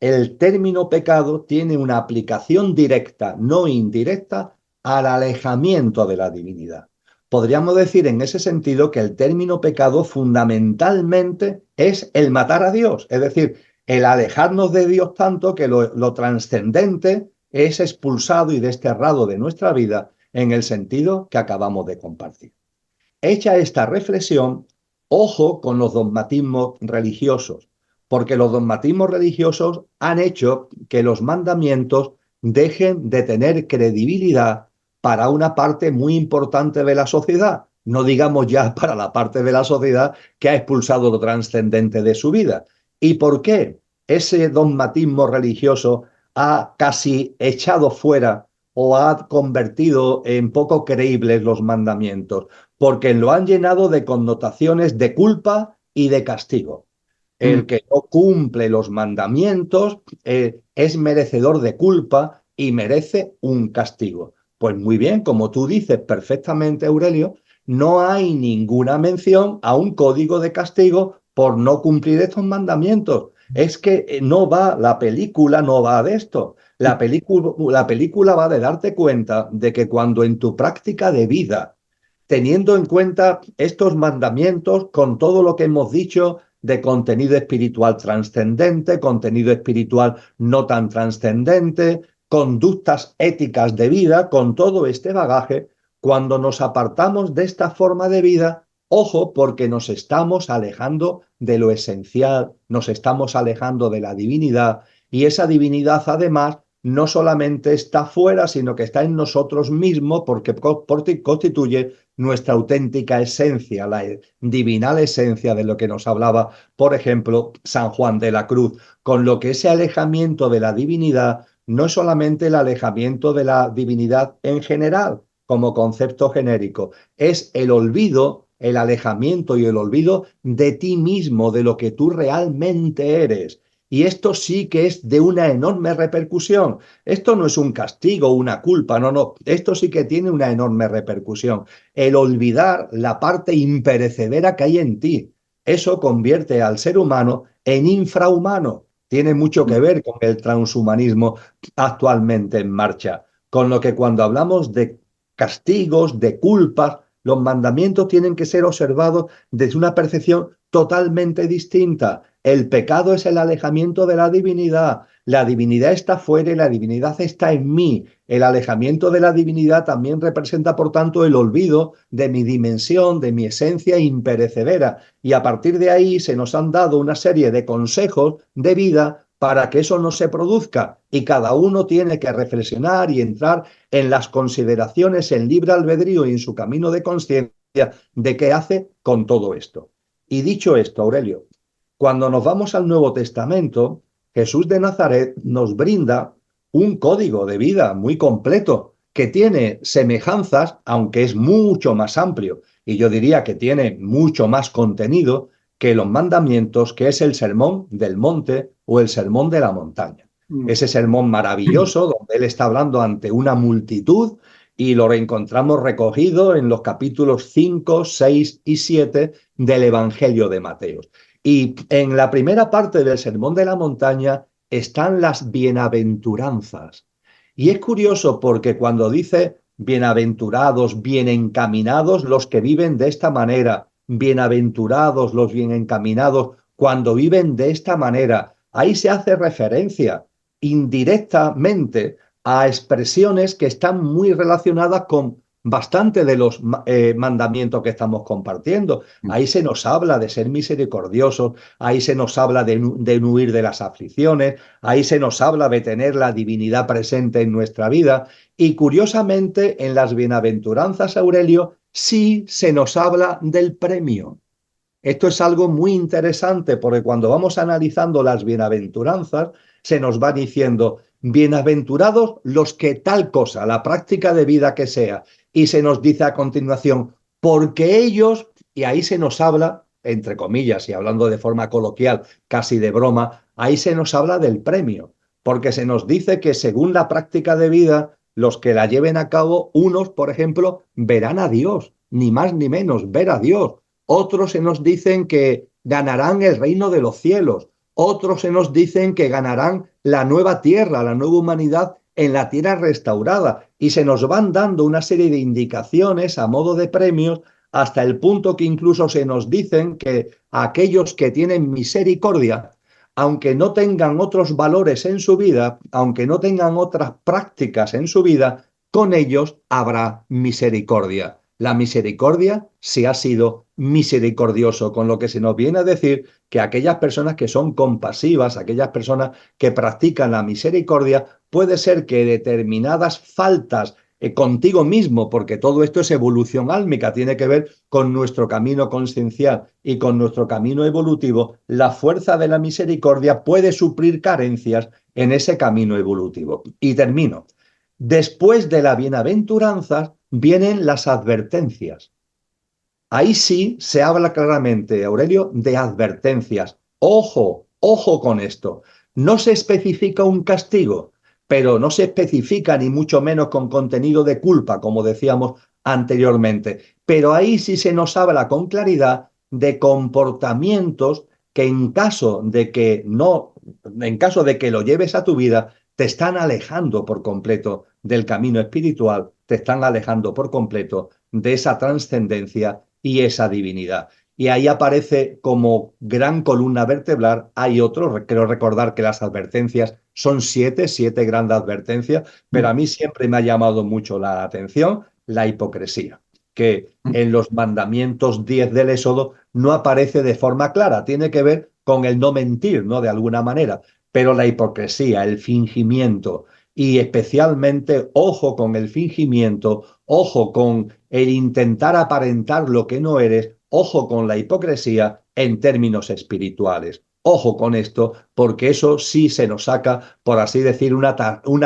el término pecado tiene una aplicación directa, no indirecta, al alejamiento de la divinidad. Podríamos decir en ese sentido que el término pecado fundamentalmente es el matar a Dios, es decir, el alejarnos de Dios tanto que lo trascendente es expulsado y desterrado de nuestra vida en el sentido que acabamos de compartir. Hecha esta reflexión, ojo con los dogmatismos religiosos, porque los dogmatismos religiosos han hecho que los mandamientos dejen de tener credibilidad para una parte muy importante de la sociedad, no digamos ya para la parte de la sociedad que ha expulsado lo trascendente de su vida. ¿Y por qué ese dogmatismo religioso ha casi echado fuera o ha convertido en poco creíbles los mandamientos? Porque lo han llenado de connotaciones de culpa y de castigo. mm. El que no cumple los mandamientos es merecedor de culpa y merece un castigo. Pues muy bien, como tú dices perfectamente, Aurelio, no hay ninguna mención a un código de castigo por no cumplir estos mandamientos. Es que no va, la película no va de esto. La película va de darte cuenta de que cuando en tu práctica de vida, teniendo en cuenta estos mandamientos con todo lo que hemos dicho de contenido espiritual trascendente, contenido espiritual no tan trascendente, conductas éticas de vida, con todo este bagaje, cuando nos apartamos de esta forma de vida, ojo, porque nos estamos alejando de lo esencial, nos estamos alejando de la divinidad, y esa divinidad además no solamente está fuera, sino que está en nosotros mismos porque constituye nuestra auténtica esencia, la divinal esencia de lo que nos hablaba, por ejemplo, San Juan de la Cruz, con lo que ese alejamiento de la divinidad no es solamente el alejamiento de la divinidad en general, como concepto genérico, es el olvido, el alejamiento y el olvido de ti mismo, de lo que tú realmente eres. Y esto sí que es de una enorme repercusión. Esto no es un castigo, una culpa, no, no. Esto sí que tiene una enorme repercusión. El olvidar la parte imperecedera que hay en ti. Eso convierte al ser humano en infrahumano. Tiene mucho que ver con el transhumanismo actualmente en marcha. Con lo que cuando hablamos de castigos, de culpas, los mandamientos tienen que ser observados desde una percepción totalmente distinta. El pecado es el alejamiento de la divinidad. La divinidad está fuera y la divinidad está en mí. El alejamiento de la divinidad también representa, por tanto, el olvido de mi dimensión, de mi esencia imperecedera. Y a partir de ahí se nos han dado una serie de consejos de vida para que eso no se produzca. Y cada uno tiene que reflexionar y entrar en las consideraciones en libre albedrío y en su camino de conciencia de qué hace con todo esto. Y dicho esto, Aurelio, cuando nos vamos al Nuevo Testamento, Jesús de Nazaret nos brinda un código de vida muy completo que tiene semejanzas, aunque es mucho más amplio, y yo diría que tiene mucho más contenido que los mandamientos, que es el sermón del monte o el sermón de la montaña. Mm. Ese sermón maravilloso donde él está hablando ante una multitud y lo reencontramos recogido en los capítulos 5, 6 y 7 del Evangelio de Mateo. Y en la primera parte del Sermón de la Montaña están las bienaventuranzas. Y es curioso porque cuando dice bienaventurados, bien encaminados los que viven de esta manera, bienaventurados los bien encaminados, cuando viven de esta manera. Ahí se hace referencia indirectamente a expresiones que están muy relacionadas con bastante de los mandamientos que estamos compartiendo. Ahí se nos habla de ser misericordiosos, ahí se nos habla de huir de las aflicciones, ahí se nos habla de tener la divinidad presente en nuestra vida. Y curiosamente, en las bienaventuranzas, Aurelio, sí se nos habla del premio. Esto es algo muy interesante porque cuando vamos analizando las bienaventuranzas, se nos va diciendo, bienaventurados los que tal cosa, la práctica de vida que sea, y se nos dice a continuación, porque ellos, y ahí se nos habla, entre comillas, y hablando de forma coloquial, casi de broma, ahí se nos habla del premio, porque se nos dice que según la práctica de vida, los que la lleven a cabo, unos, por ejemplo, verán a Dios, ni más ni menos, ver a Dios. Otros se nos dicen que ganarán el reino de los cielos. Otros se nos dicen que ganarán la nueva tierra, la nueva humanidad en la tierra restaurada. Y se nos van dando una serie de indicaciones a modo de premios hasta el punto que incluso se nos dicen que aquellos que tienen misericordia, aunque no tengan otros valores en su vida, aunque no tengan otras prácticas en su vida, con ellos habrá misericordia. La misericordia si ha sido misericordioso, con lo que se nos viene a decir que aquellas personas que son compasivas, aquellas personas que practican la misericordia, puede ser que determinadas faltas contigo mismo, porque todo esto es evolución álmica, tiene que ver con nuestro camino consciencial y con nuestro camino evolutivo, la fuerza de la misericordia puede suplir carencias en ese camino evolutivo. Y termino. Después de la bienaventuranza vienen las advertencias. Ahí sí se habla claramente, Aurelio, de advertencias. Ojo, ojo con esto. No se especifica un castigo, pero no se especifica ni mucho menos con contenido de culpa, como decíamos anteriormente. Pero ahí sí se nos habla con claridad de comportamientos que en caso de que lo lleves a tu vida, te están alejando por completo del camino espiritual, te están alejando por completo de esa trascendencia y esa divinidad. Y ahí aparece como gran columna vertebral, hay otro, quiero recordar que las advertencias son siete grandes advertencias, pero a mí siempre me ha llamado mucho la atención la hipocresía, que en los mandamientos 10 del Éxodo no aparece de forma clara, tiene que ver con el no mentir, ¿no? De alguna manera, pero la hipocresía, el fingimiento, y especialmente ojo con el fingimiento, ojo con el intentar aparentar lo que no eres, ojo con la hipocresía en términos espirituales. Ojo con esto, porque eso sí se nos saca, por así decir, una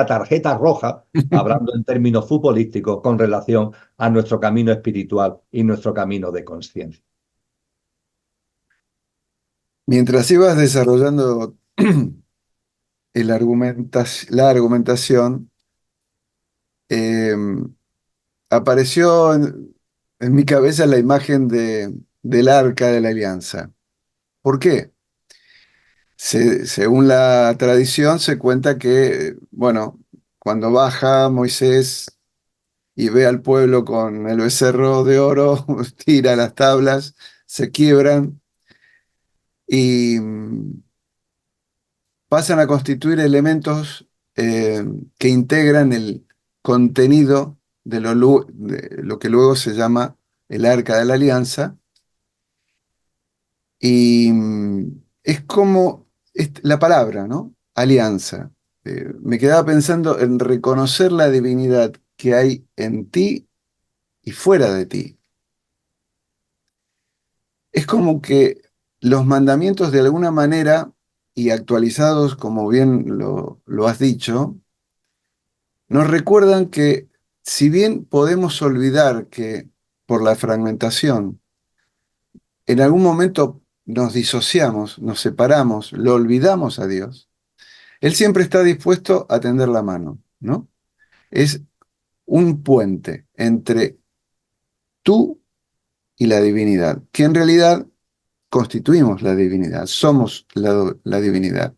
tarjeta roja, hablando en términos futbolísticos, con relación a nuestro camino espiritual y nuestro camino de conciencia. Mientras ibas desarrollando la argumentación, eh, apareció en mi cabeza la imagen del arca de la alianza. ¿Por qué? Según la tradición se cuenta que, bueno, cuando baja Moisés y ve al pueblo con el becerro de oro, tira las tablas, se quiebran y pasan a constituir elementos que integran el contenido de lo que luego se llama el Arca de la Alianza. Y es como la palabra, ¿no? Alianza. Me quedaba pensando en reconocer la divinidad que hay en ti y fuera de ti. Es como que los mandamientos de alguna manera, y actualizados como bien lo has dicho, nos recuerdan que si bien podemos olvidar que por la fragmentación, en algún momento nos disociamos, nos separamos, lo olvidamos a Dios, Él siempre está dispuesto a tender la mano, ¿no? Es un puente entre tú y la divinidad, que en realidad constituimos la divinidad, somos la divinidad.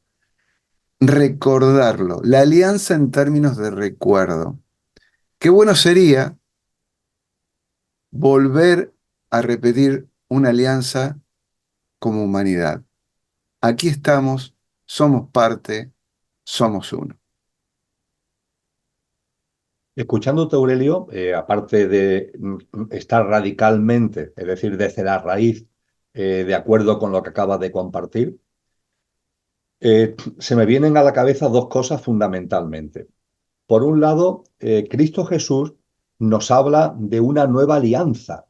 Recordarlo, la alianza en términos de recuerdo. Qué bueno sería volver a repetir una alianza como humanidad. Aquí estamos, somos parte, somos uno. Escuchándote, Aurelio, aparte de estar radicalmente, es decir, desde la raíz, de acuerdo con lo que acabas de compartir, se me vienen a la cabeza dos cosas fundamentalmente. Por un lado, Cristo Jesús nos habla de una nueva alianza,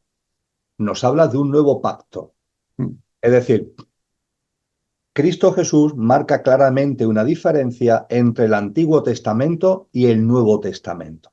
nos habla de un nuevo pacto. Mm, Es decir, Cristo Jesús marca claramente una diferencia entre el Antiguo Testamento y el Nuevo Testamento.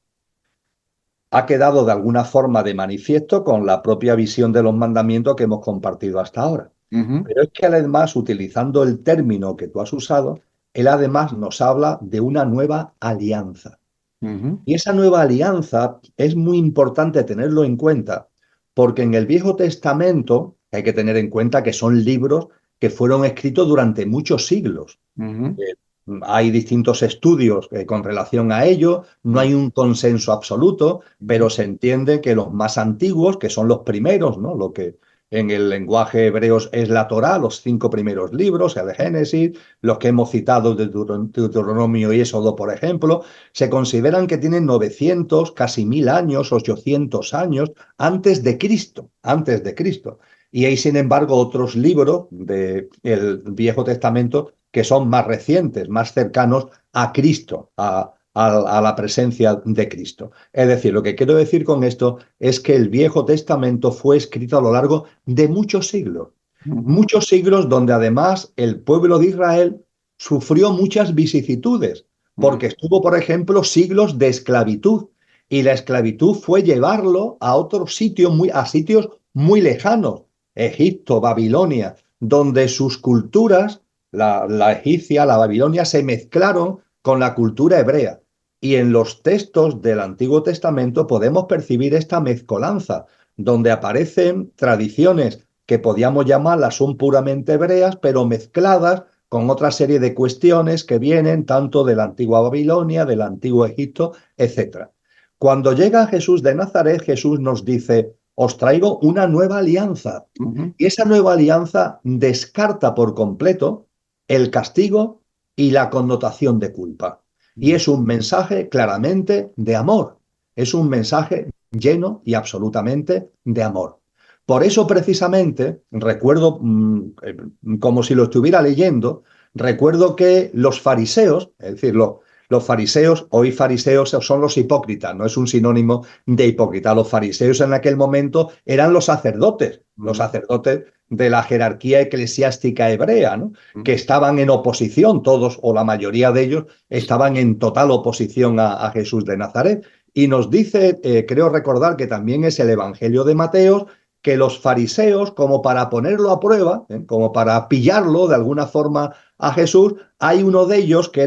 Ha quedado de alguna forma de manifiesto con la propia visión de los mandamientos que hemos compartido hasta ahora. ujú, Pero es que además, utilizando el término que tú has usado, él además nos habla de una nueva alianza. ujú, Y esa nueva alianza es muy importante tenerlo en cuenta, porque en el Viejo Testamento hay que tener en cuenta que son libros que fueron escritos durante muchos siglos. ujú, Eh, Hay distintos estudios con relación a ello, no ujú, hay un consenso absoluto, ujú, pero se entiende que los más antiguos, que son los primeros, ¿no? Lo que en el lenguaje hebreo es la Torá, los 5 primeros libros, el Génesis, los que hemos citado de Deuteronomio y Éxodo, por ejemplo, se consideran que tienen 900, casi 1000 años, 800 años antes de Cristo, antes de Cristo. Y hay, sin embargo, otros libros del Viejo Testamento que son más recientes, más cercanos a Cristo, a la presencia de Cristo. Es decir, lo que quiero decir con esto es que el Viejo Testamento fue escrito a lo largo de ujú, muchos siglos donde además el pueblo de Israel sufrió muchas vicisitudes, ujú, porque estuvo, por ejemplo, siglos de esclavitud, y la esclavitud fue llevarlo a otros sitios, a sitios muy lejanos, Egipto, Babilonia, donde sus culturas, la egipcia, la babilonia, se mezclaron con la cultura hebrea. Y en los textos del Antiguo Testamento podemos percibir esta mezcolanza, donde aparecen tradiciones que podíamos llamarlas son puramente hebreas, pero mezcladas con otra serie de cuestiones que vienen tanto de la antigua Babilonia, del antiguo Egipto, etc. Cuando llega Jesús de Nazaret, Jesús nos dice, os traigo una nueva alianza. ujú, Y esa nueva alianza descarta por completo el castigo y la connotación de culpa. Y ujú, es un mensaje claramente de amor. Es un mensaje lleno y absolutamente de amor. Por eso precisamente, recuerdo, como si lo estuviera leyendo, recuerdo que los fariseos, es decir, los fariseos, hoy fariseos son los hipócritas, no es un sinónimo de hipócrita. Los fariseos en aquel momento eran los ujú, sacerdotes de la jerarquía eclesiástica hebrea, ¿no? Que ujú, estaban en oposición, todos o la mayoría de ellos estaban en total oposición a Jesús de Nazaret. Y nos dice, creo recordar que también es el Evangelio de Mateo, que los fariseos, como para ponerlo a prueba, como para pillarlo de alguna forma a Jesús, hay uno de ellos que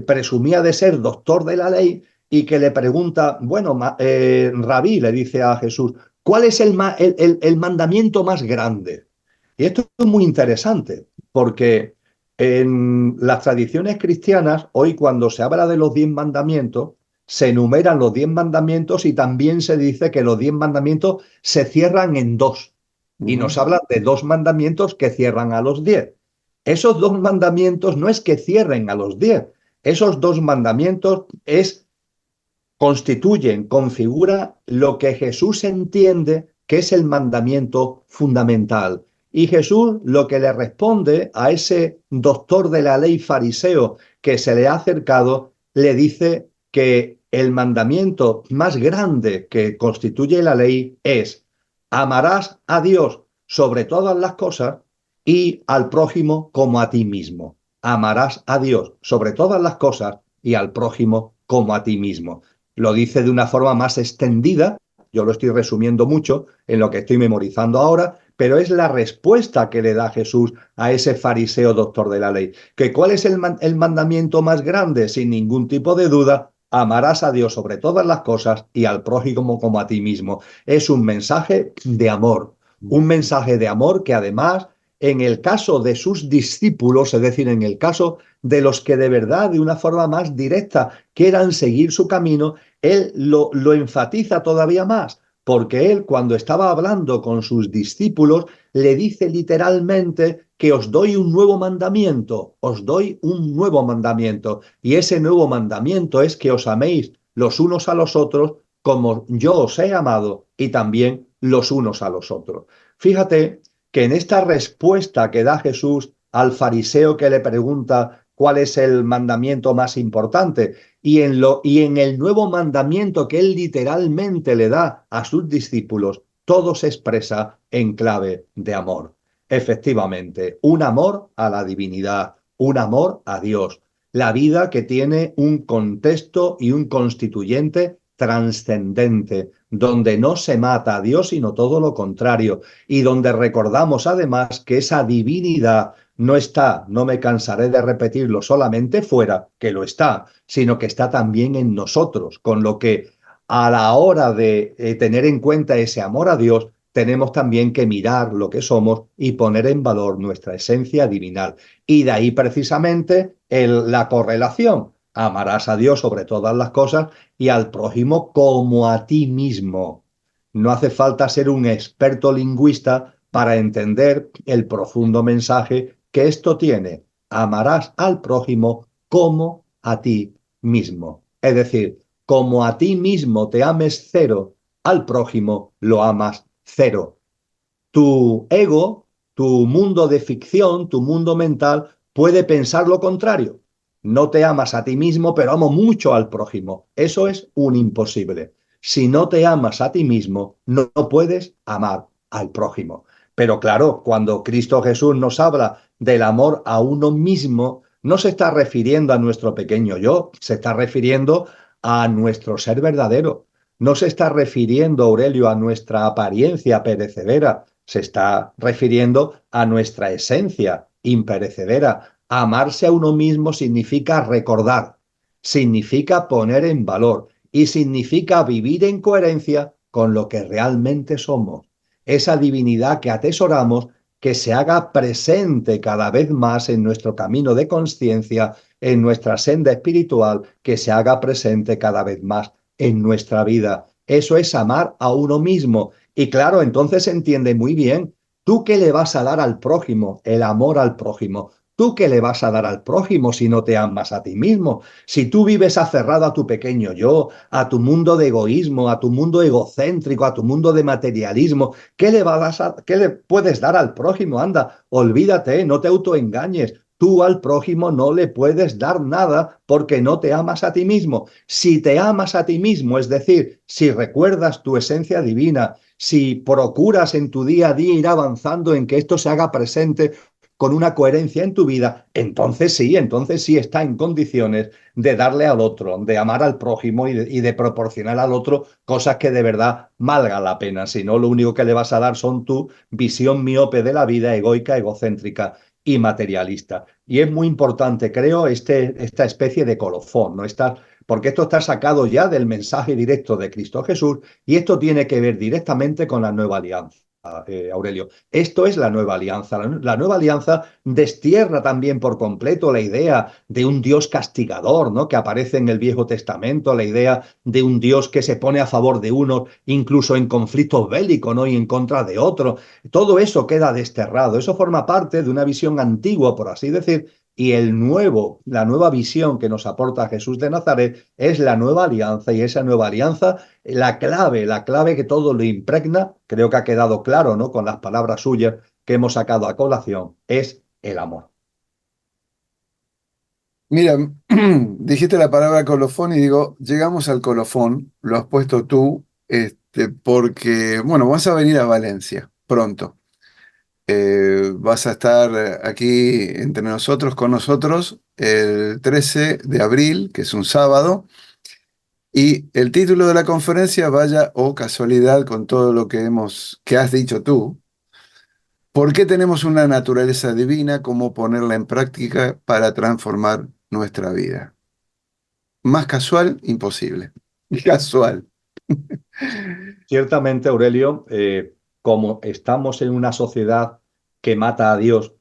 presumía de ser doctor de la ley y que le pregunta, bueno, Rabí, le dice a Jesús, ¿cuál es el mandamiento más grande? Y esto es muy interesante, porque en las tradiciones cristianas, hoy cuando se habla de los 10 mandamientos, se enumeran los 10 mandamientos y también se dice que los 10 mandamientos se cierran en dos. Y ujú, nos hablan de 2 mandamientos que cierran a los 10. Esos 2 mandamientos no es que cierren a los 10. Esos 2 mandamientos constituyen, configura lo que Jesús entiende que es el mandamiento fundamental. Y Jesús lo que le responde a ese doctor de la ley fariseo que se le ha acercado, le dice que el mandamiento más grande que constituye la ley es: amarás a Dios sobre todas las cosas y al prójimo como a ti mismo. Amarás a Dios sobre todas las cosas y al prójimo como a ti mismo. Lo dice de una forma más extendida, yo lo estoy resumiendo mucho en lo que estoy memorizando ahora, pero es la respuesta que le da Jesús a ese fariseo doctor de la ley. ¿Que cuál es el mandamiento más grande? Sin ningún tipo de duda, amarás a Dios sobre todas las cosas y al prójimo como a ti mismo. Es un mensaje de amor, un mensaje de amor que además, en el caso de sus discípulos, es decir, en el caso de los que de verdad, de una forma más directa, quieran seguir su camino, él lo enfatiza todavía más, porque él cuando estaba hablando con sus discípulos le dice literalmente que os doy un nuevo mandamiento, os doy un nuevo mandamiento, y ese nuevo mandamiento es que os améis los unos a los otros como yo os he amado y también los unos a los otros. Fíjate que en esta respuesta que da Jesús al fariseo que le pregunta cuál es el mandamiento más importante, y en el nuevo mandamiento que él literalmente le da a sus discípulos, todo se expresa en clave de amor. Efectivamente, un amor a la divinidad, un amor a Dios, la vida que tiene un contexto y un constituyente trascendente, donde no se mata a Dios, sino todo lo contrario, y donde recordamos además que esa divinidad no está, no me cansaré de repetirlo, solamente fuera, que lo está, sino que está también en nosotros, con lo que a la hora de tener en cuenta ese amor a Dios, tenemos también que mirar lo que somos y poner en valor nuestra esencia divinal. Y de ahí precisamente la correlación. Amarás a Dios sobre todas las cosas y al prójimo como a ti mismo. No hace falta ser un experto lingüista para entender el profundo mensaje que esto tiene. Amarás al prójimo como a ti mismo. Es decir, como a ti mismo te ames cero, al prójimo lo amas cero. Tu ego, tu mundo de ficción, tu mundo mental puede pensar lo contrario. No te amas a ti mismo, pero amo mucho al prójimo. Eso es un imposible. Si no te amas a ti mismo, no puedes amar al prójimo. Pero claro, cuando Cristo Jesús nos habla del amor a uno mismo, no se está refiriendo a nuestro pequeño yo, se está refiriendo a nuestro ser verdadero. No se está refiriendo, Aurelio, a nuestra apariencia perecedera, se está refiriendo a nuestra esencia imperecedera. Amarse a uno mismo significa recordar, significa poner en valor y significa vivir en coherencia con lo que realmente somos. Esa divinidad que atesoramos, que se haga presente cada vez más en nuestro camino de conciencia, en nuestra senda espiritual, que se haga presente cada vez más en nuestra vida. Eso es amar a uno mismo. Y claro, entonces se entiende muy bien, ¿tú qué le vas a dar al prójimo? El amor al prójimo. ¿Tú qué le vas a dar al prójimo si no te amas a ti mismo? Si tú vives aferrado a tu pequeño yo, a tu mundo de egoísmo, a tu mundo egocéntrico, a tu mundo de materialismo, ¿qué le puedes dar al prójimo? Anda, olvídate, no te autoengañes. Tú al prójimo no le puedes dar nada porque no te amas a ti mismo. Si te amas a ti mismo, es decir, si recuerdas tu esencia divina, si procuras en tu día a día ir avanzando en que esto se haga presente con una coherencia en tu vida, entonces sí está en condiciones de darle al otro, de amar al prójimo y de proporcionar al otro cosas que de verdad valga la pena. Si no, lo único que le vas a dar son tu visión miope de la vida, egoica, egocéntrica y materialista. Y es muy importante, creo, esta especie de colofón, ¿no? Porque esto está sacado ya del mensaje directo de Cristo Jesús y esto tiene que ver directamente con la nueva alianza. Aurelio. Esto es la nueva alianza. La nueva alianza destierra también por completo la idea de un Dios castigador, ¿no? Que aparece en el Viejo Testamento, la idea de un Dios que se pone a favor de uno, incluso en conflictos bélicos, ¿no? Y en contra de otro. Todo eso queda desterrado. Eso forma parte de una visión antigua, por así decir, y la nueva visión que nos aporta Jesús de Nazaret es la nueva alianza, y esa nueva alianza, la clave que todo lo impregna, creo que ha quedado claro, ¿no? Con las palabras suyas que hemos sacado a colación, es el amor. Mira, dijiste la palabra colofón y digo, llegamos al colofón, lo has puesto tú, porque, bueno, vas a venir a Valencia pronto. Vas a estar aquí entre nosotros, con nosotros, el 13 de abril, que es un sábado, y el título de la conferencia, vaya o casualidad con todo lo que has dicho tú. ¿Por qué tenemos una naturaleza divina? ¿Cómo ponerla en práctica para transformar nuestra vida? Más casual, imposible. Casual. Ciertamente, Aurelio, como estamos en una sociedad que mata a Dios,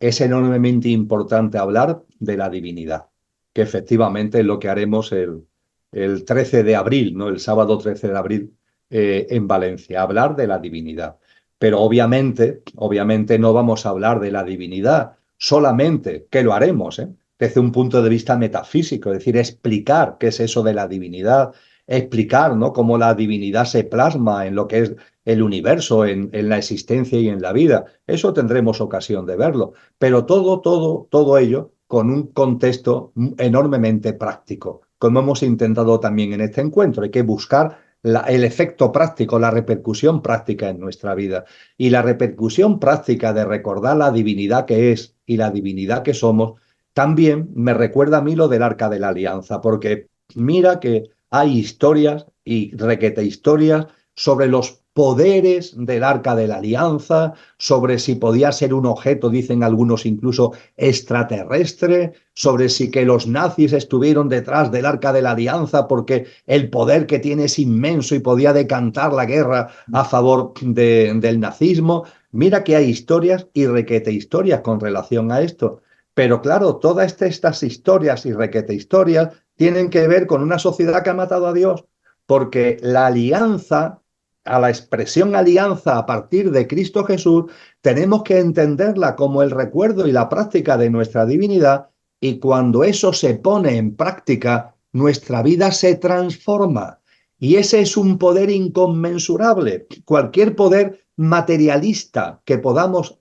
es enormemente importante hablar de la divinidad, que efectivamente es lo que haremos el 13 de abril, ¿no? El sábado 13 de abril, en Valencia, hablar de la divinidad. Pero obviamente no vamos a hablar de la divinidad solamente, que lo haremos, desde un punto de vista metafísico, es decir, explicar qué es eso de la divinidad, explicar, ¿no?, cómo la divinidad se plasma en lo que es el universo, en la existencia y en la vida. Eso tendremos ocasión de verlo, pero todo ello con un contexto enormemente práctico, como hemos intentado también en este encuentro. Hay que buscar el efecto práctico, la repercusión práctica en nuestra vida. Y la repercusión práctica de recordar la divinidad que es y la divinidad que somos, también me recuerda a mí lo del Arca de la Alianza, porque mira que hay historias y requete historias sobre los poderes del Arca de la Alianza, sobre si podía ser un objeto, dicen algunos incluso extraterrestre, sobre si que los nazis estuvieron detrás del Arca de la Alianza porque el poder que tiene es inmenso y podía decantar la guerra a favor del nazismo. Mira que hay historias y requete historias con relación a esto. Pero claro, todas estas historias y requete historias tienen que ver con una sociedad que ha matado a Dios, porque la alianza, a la expresión alianza a partir de Cristo Jesús, tenemos que entenderla como el recuerdo y la práctica de nuestra divinidad, y cuando eso se pone en práctica, nuestra vida se transforma. Y ese es un poder inconmensurable. Cualquier poder materialista que podamos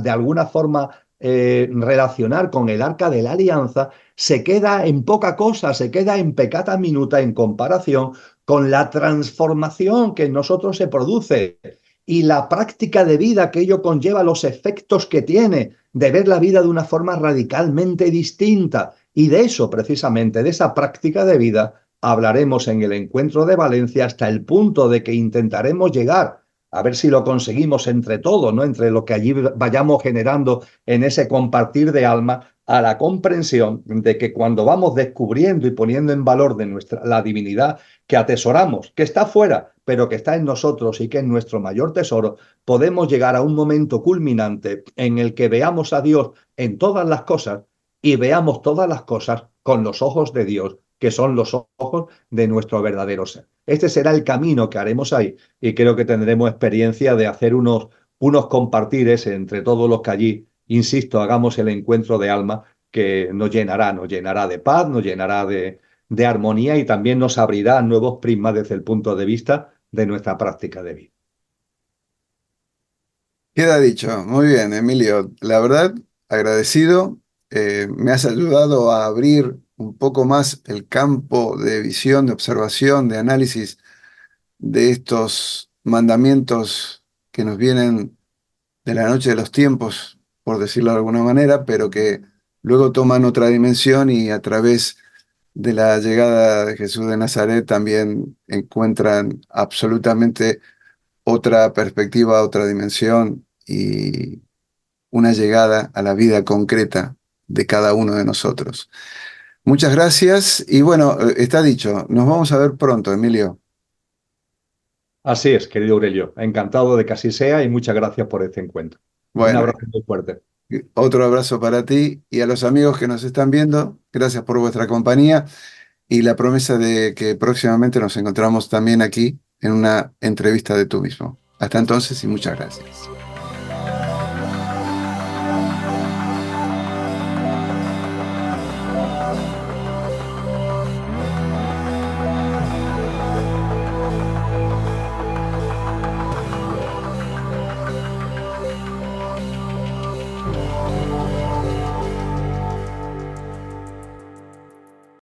de alguna forma relacionar con el Arca de la Alianza se queda en poca cosa, se queda en peccata minuta en comparación con la transformación que en nosotros se produce y la práctica de vida que ello conlleva, los efectos que tiene de ver la vida de una forma radicalmente distinta. Y de eso, precisamente, de esa práctica de vida, hablaremos en el encuentro de Valencia hasta el punto de que intentaremos llegar, a ver si lo conseguimos entre todos, ¿no?, entre lo que allí vayamos generando en ese compartir de alma, a la comprensión de que cuando vamos descubriendo y poniendo en valor de la divinidad que atesoramos, que está fuera, pero que está en nosotros y que es nuestro mayor tesoro, podemos llegar a un momento culminante en el que veamos a Dios en todas las cosas y veamos todas las cosas con los ojos de Dios, que son los ojos de nuestro verdadero ser. Este será el camino que haremos ahí y creo que tendremos experiencia de hacer unos compartires entre todos los que allí, insisto, hagamos el encuentro de alma que nos llenará de paz, nos llenará de armonía y también nos abrirá nuevos prismas desde el punto de vista de nuestra práctica de vida. Queda dicho. Muy bien, Emilio. La verdad, agradecido. Me has ayudado a abrir un poco más el campo de visión, de observación, de análisis de estos mandamientos que nos vienen de la noche de los tiempos, por decirlo de alguna manera, pero que luego toman otra dimensión y a través de la llegada de Jesús de Nazaret también encuentran absolutamente otra perspectiva, otra dimensión y una llegada a la vida concreta de cada uno de nosotros. Muchas gracias y bueno, está dicho, nos vamos a ver pronto, Emilio. Así es, querido Aurelio. Encantado de que así sea y muchas gracias por este encuentro. Un Bueno, abrazo muy fuerte. otro abrazo para ti y a los amigos que nos están viendo. Gracias por vuestra compañía y la promesa de que próximamente nos encontramos también aquí en una entrevista de tú mismo. Hasta entonces y muchas gracias.